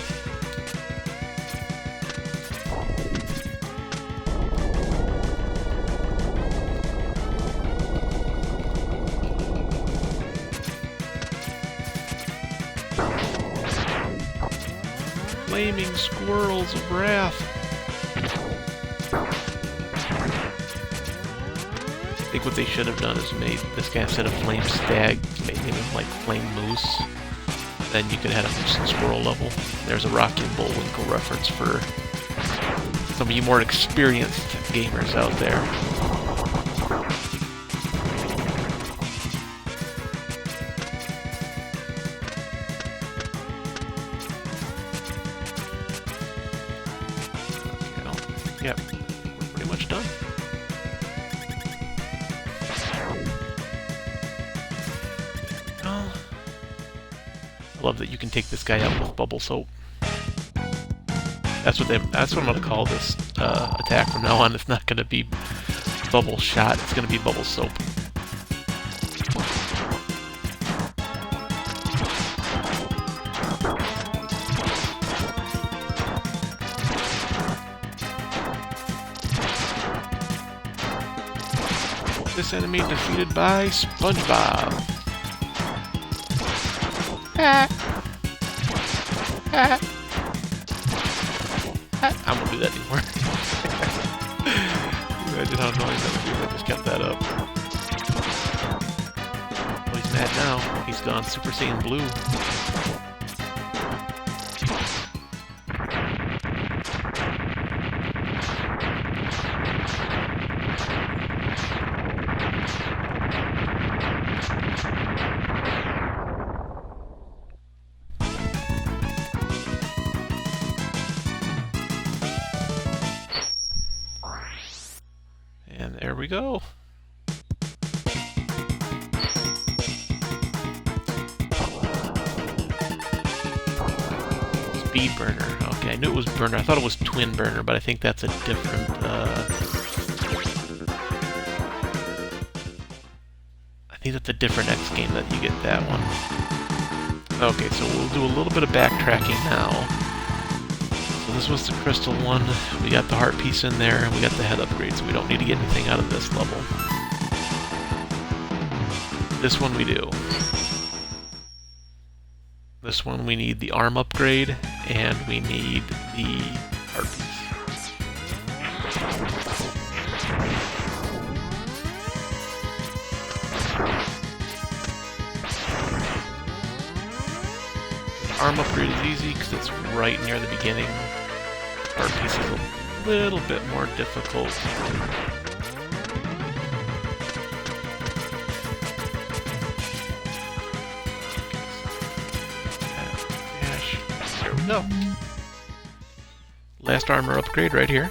Flaming squirrels of wrath. I think what they should have done is made this guy, instead of flame stag, made him like flame moose. Then you could have him just squirrel level. There's a Rocky and Bullwinkle reference for some of you more experienced gamers out there. Yep, we're pretty much done. Oh, I love that you can take this guy out with bubble soap. That's what I'm gonna call this attack from now on. It's not gonna be bubble shot. It's gonna be bubble soap. This enemy defeated by SpongeBob. I won't do that anymore. Imagine how annoying that would be if I just kept that up. Oh, he's mad now. He's gone Super Saiyan Blue. And there we go. Speed burner. Okay, I knew it was burner. I thought it was twin burner, but I think that's a different. I think that's a different X game that you get that one. Okay, so we'll do a little bit of backtracking now. So this was the crystal one. We got the heart piece in there, and we got the head upgrade, so we don't need to get anything out of this level. This one we do. This one we need the arm upgrade, and we need the heart piece. The arm upgrade is easy because it's right near the beginning. Heart piece is a little bit more difficult. There we go. Last armor upgrade right here.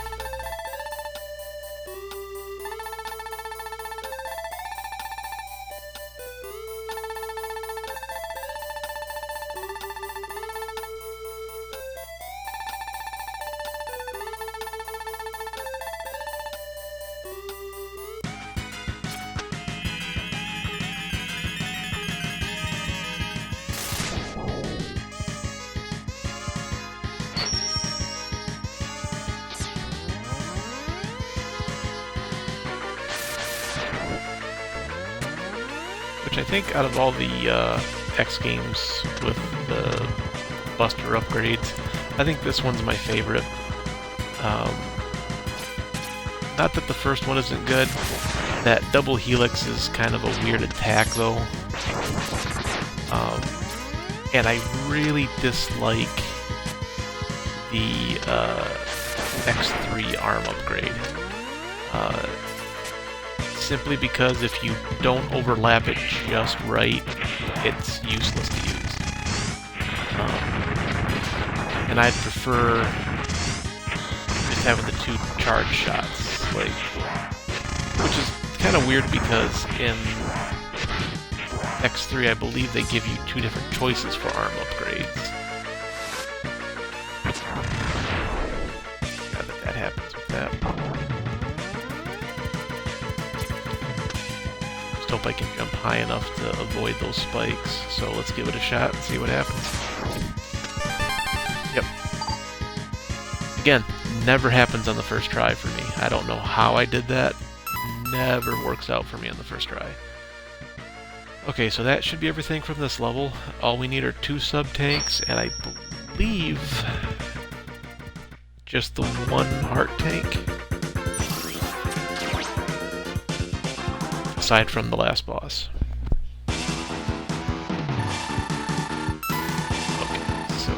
Which I think out of all the X games with the Buster upgrades, I think this one's my favorite. Not that the first one isn't good. That double helix is kind of a weird attack though. And I really dislike the X3 arm upgrade. Simply because if you don't overlap it just right, it's useless to use. And I'd prefer just having the two charge shots, like, which is kind of weird because in X3 I believe they give you two different choices for arm upgrades. Glad that happens with that. Hope I can jump high enough to avoid those spikes. So let's give it a shot and see what happens. Yep. Again, never happens on the first try for me. I don't know how I did that. Never works out for me on the first try. Okay, so that should be everything from this level. All we need are 2 sub-tanks, and I believe just the 1 heart tank. Aside from the last boss. Okay, so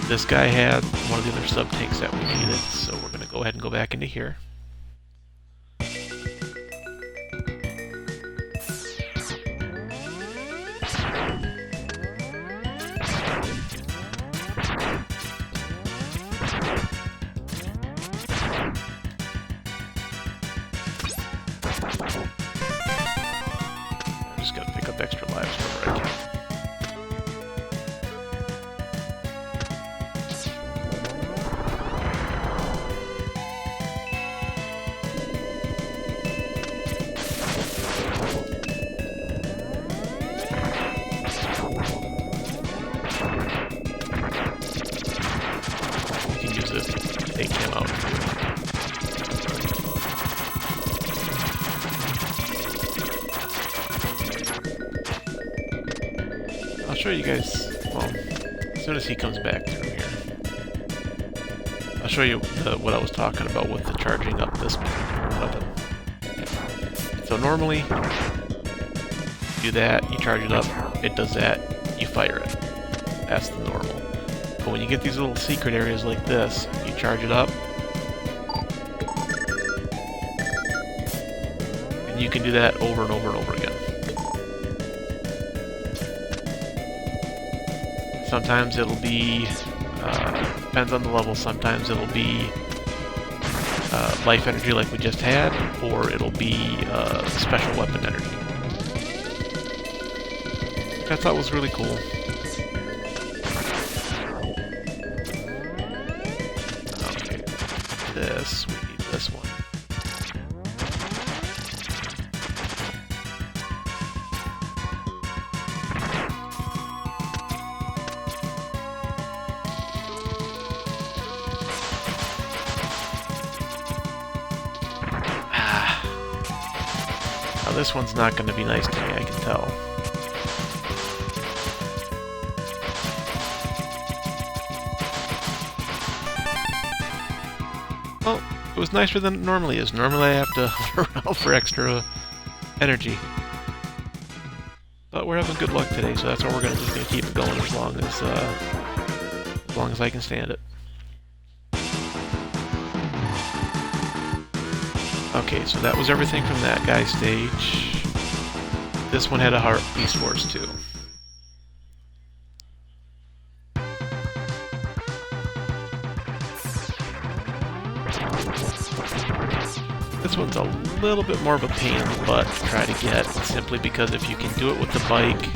this guy had one of the other sub-tanks that we needed, so we're going to go ahead and go back into here. I'll show you guys, well, as soon as he comes back through here. I'll show you what I was talking about with the charging up this weapon. So normally, you do that, you charge it up, it does that, you fire it. That's the normal. But when you get these little secret areas like this, you charge it up, and you can do that over and over and over again. Sometimes it'll be, depends on the level, sometimes it'll be life energy like we just had, or it'll be special weapon energy. Which I thought was really cool. Okay, this, we need this one. This one's not going to be nice to me, I can tell. Well, it was nicer than it normally is. Normally I have to hunt around for extra energy. But we're having good luck today, so that's what we're just going to keep it going as long as I can stand it. Okay, so that was everything from that guy's stage. This one had a heart Beast Force too. This one's a little bit more of a pain in the butt to try to get, simply because if you can do it with the bike,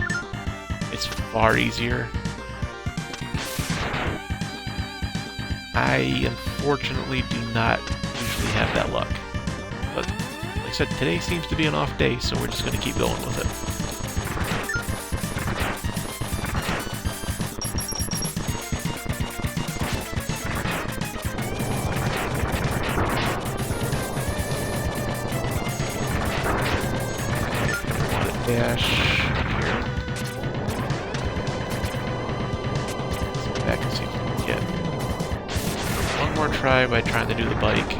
it's far easier. I unfortunately do not usually have that luck. But, like I said, today seems to be an off day, so we're just going to keep going with it. Dash here. Let's go back and see if we can get one more try by trying to do the bike.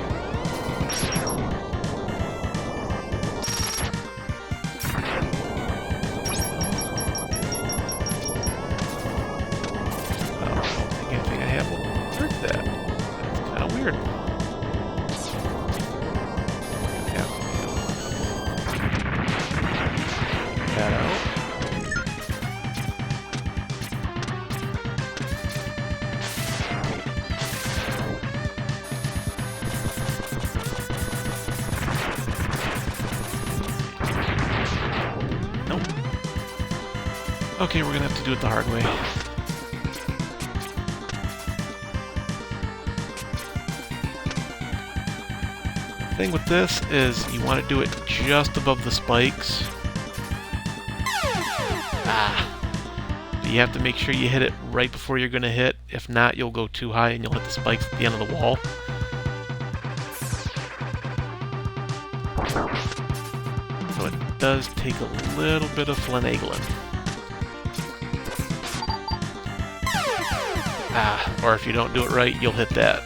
Okay, we're gonna have to do it the hard way. The thing with this is you want to do it just above the spikes. You have to make sure you hit it right before you're gonna hit. If not, you'll go too high and you'll hit the spikes at the end of the wall. So it does take a little bit of finagling. Or if you don't do it right, you'll hit that.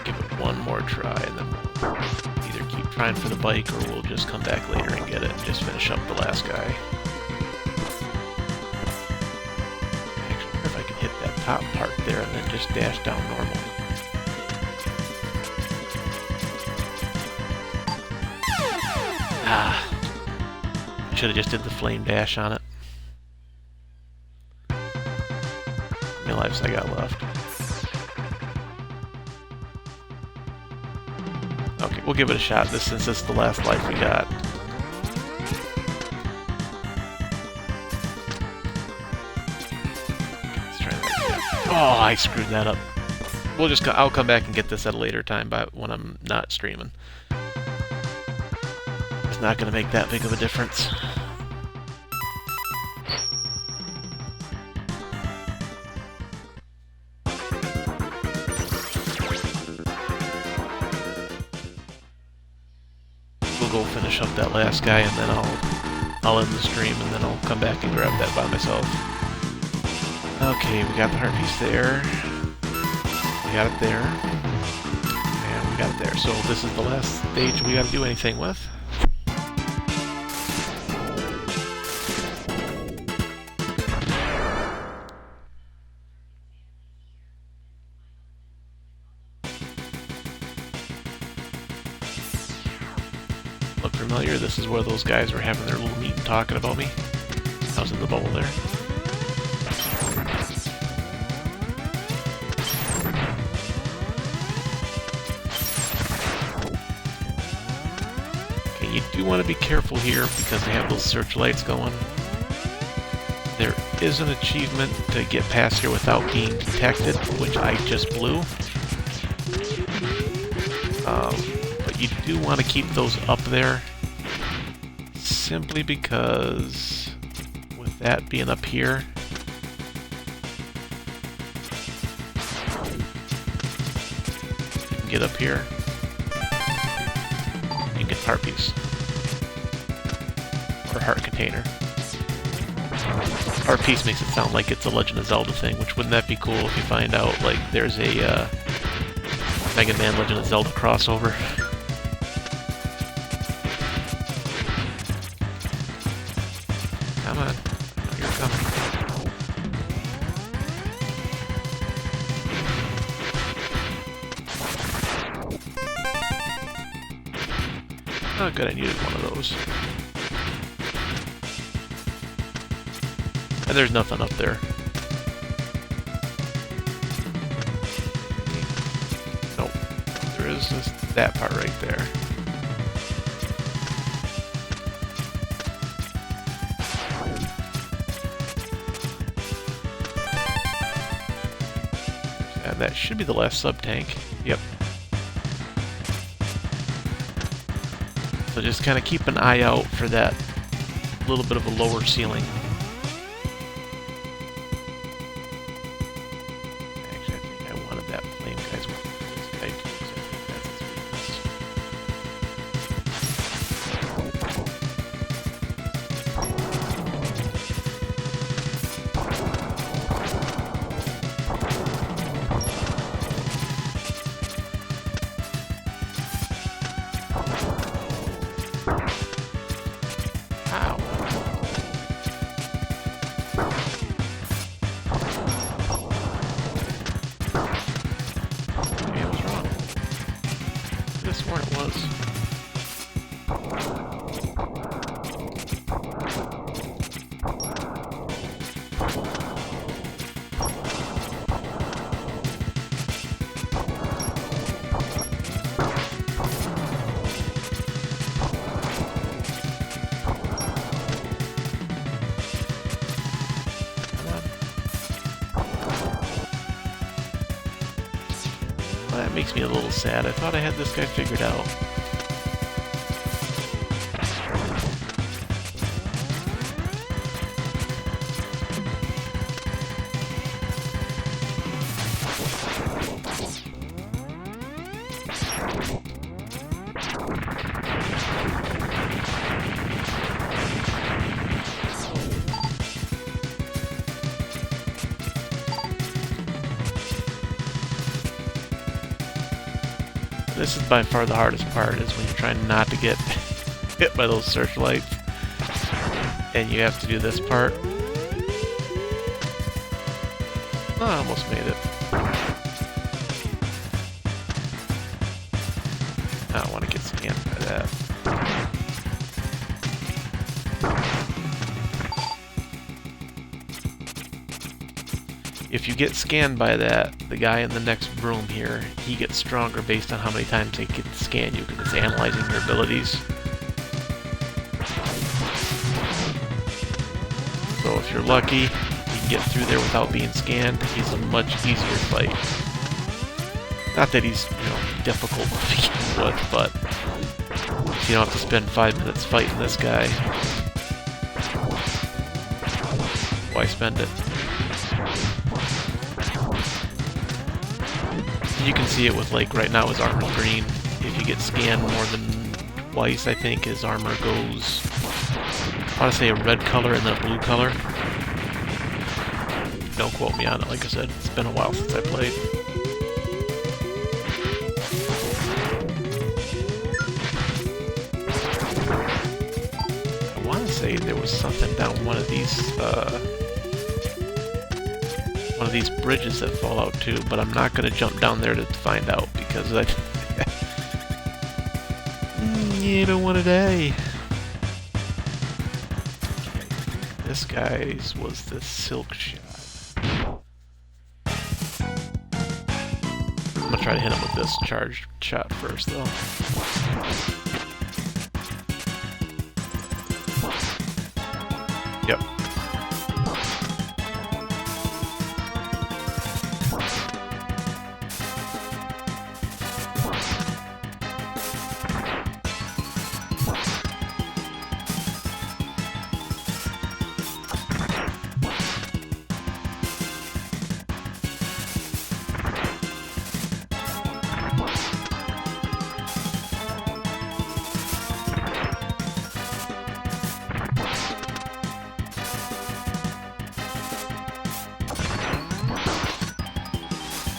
Give it one more try, and then we'll either keep trying for the bike, or we'll just come back later and get it and just finish up the last guy. Actually, if I can hit that top part there and then just dash down normally. Should have just did the flame dash on it. How many lives I got left? Okay, we'll give it a shot since this is the last life we got. Let's try that. Oh, I screwed that up. I'll come back and get this at a later time when I'm not streaming. It's not going to make that big of a difference. go finish up that last guy, and then I'll end the stream, and then I'll come back and grab that by myself. Okay, we got the heart piece there. We got it there. And we got it there. So this is the last stage we got to do anything with. Look familiar? This is where those guys were having their little meeting talking about me. I was in the bubble there. Okay, you do want to be careful here because they have those searchlights going. There is an achievement to get past here without being detected, which I just blew. But you do want to keep those up there, simply because with that being up here, you can get up here, you can get heart piece, or heart container. Heart piece makes it sound like it's a Legend of Zelda thing, which wouldn't that be cool if you find out, like, there's a Mega Man Legend of Zelda crossover. Come on. You're coming. Oh, good, I needed one of those. And there's nothing up there. Nope. There is just that part right there. And that should be the last sub-tank. Yep. So just kind of keep an eye out for that little bit of a lower ceiling. Actually, I think I wanted that flame guy's weapon for this guy too, because I think that's his weakness. Ow. Okay, I was wrong. This is where it was. Well, that makes me a little sad. I thought I had this guy figured out. This is by far the hardest part, is when you're trying not to get hit by those searchlights. And you have to do this part. Oh, I almost made it. I want to get scanned by that. If you get scanned by that, the guy in the next room here, he gets stronger based on how many times he can scan you, because it's analyzing your abilities. So if you're lucky, you can get through there without being scanned. He's a much easier fight. Not that he's, you know, difficult to begin with, but you don't have to spend 5 minutes fighting this guy. Why spend it? You can see it with, like, right now his armor's green. If you get scanned more than twice, I think, his armor goes, I want to say a red color and then a blue color. Don't quote me on it, like I said, it's been a while since I played. I want to say there was something down one of these bridges that fall out too, but I'm not going to jump down there to find out because I you don't want to die. This guy's was the silk shot. I'm gonna try to hit him with this charged shot first, though. Yep.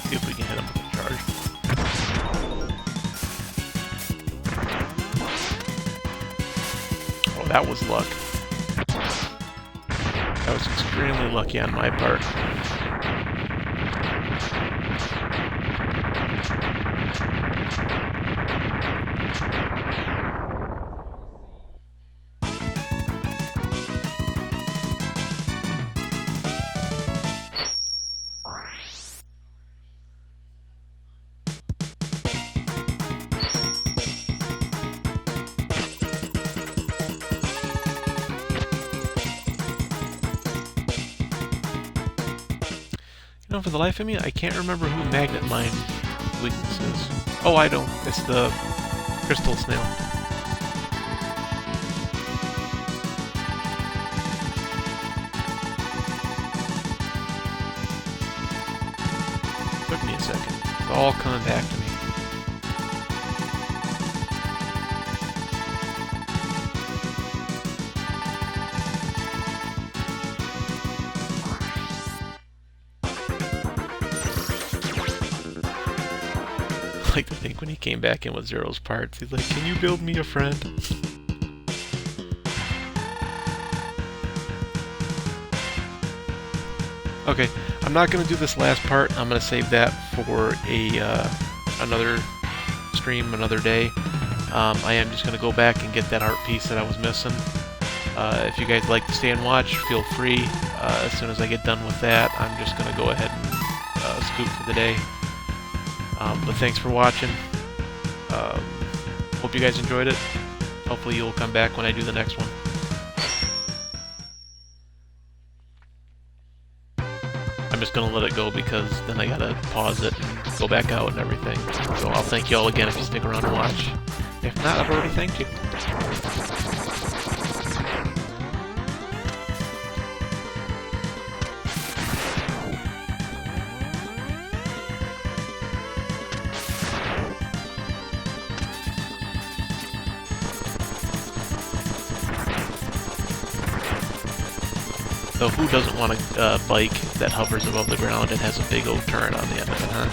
See if we can hit him with a charge. Oh, that was luck. That was extremely lucky on my part. You know, for the life of me, I can't remember who Magnet Mine weakness is. Oh, I don't. It's the Crystal Snail. Took me a second. It's all coming back to me. I like to think when he came back in with Zero's parts, he's like, "Can you build me a friend?" Okay, I'm not going to do this last part. I'm going to save that for another stream, another day. I am just going to go back and get that art piece that I was missing. If you guys like to stay and watch, feel free. As soon as I get done with that, I'm just going to go ahead and scoot for the day. But thanks for watching. Hope you guys enjoyed it. Hopefully you'll come back when I do the next one. I'm just going to let it go because then I got to pause it and go back out and everything. So I'll thank you all again if you stick around and watch. If not, I've already thanked you. So who doesn't want a bike that hovers above the ground and has a big old turret on the end of it, huh?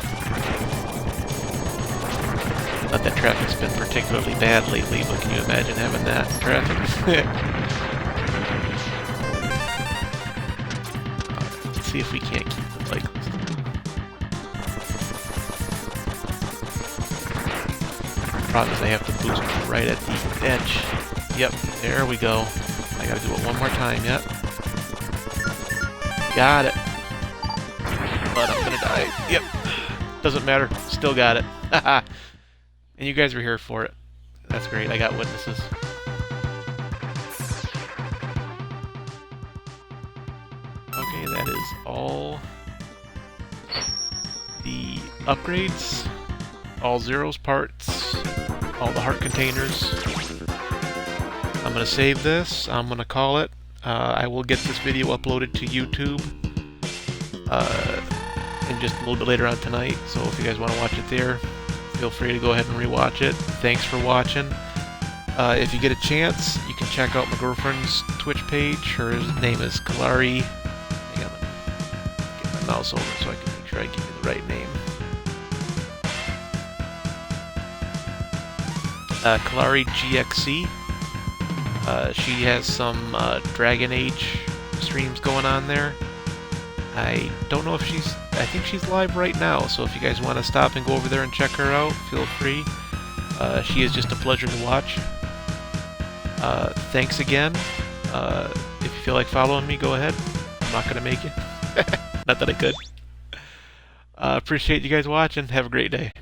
Not that traffic's been particularly bad lately, but can you imagine having that traffic? Let's see if we can't keep the bike. Problem is I have to boost right at the edge. Yep, there we go. I gotta do it one more time, yep. Got it. But I'm gonna die. Yep. Doesn't matter. Still got it. Haha. And you guys were here for it. That's great. I got witnesses. Okay, that is all the upgrades, all Zero's parts, all the heart containers. I'm gonna save this. I'm gonna call it. I will get this video uploaded to YouTube and just a little bit later on tonight, so if you guys want to watch it there, feel free to go ahead and rewatch it. Thanks for watching. If you get a chance, you can check out my girlfriend's Twitch page. Her name is Kalari. Hang on, let me get my mouse over so I can make sure I give you the right name. Kalari GXC. She has some Dragon Age streams going on there. I don't know if I think she's live right now, so if you guys want to stop and go over there and check her out, feel free. She is just a pleasure to watch. Thanks again. If you feel like following me, go ahead. I'm not going to make you. Not that I could. Appreciate you guys watching. Have a great day.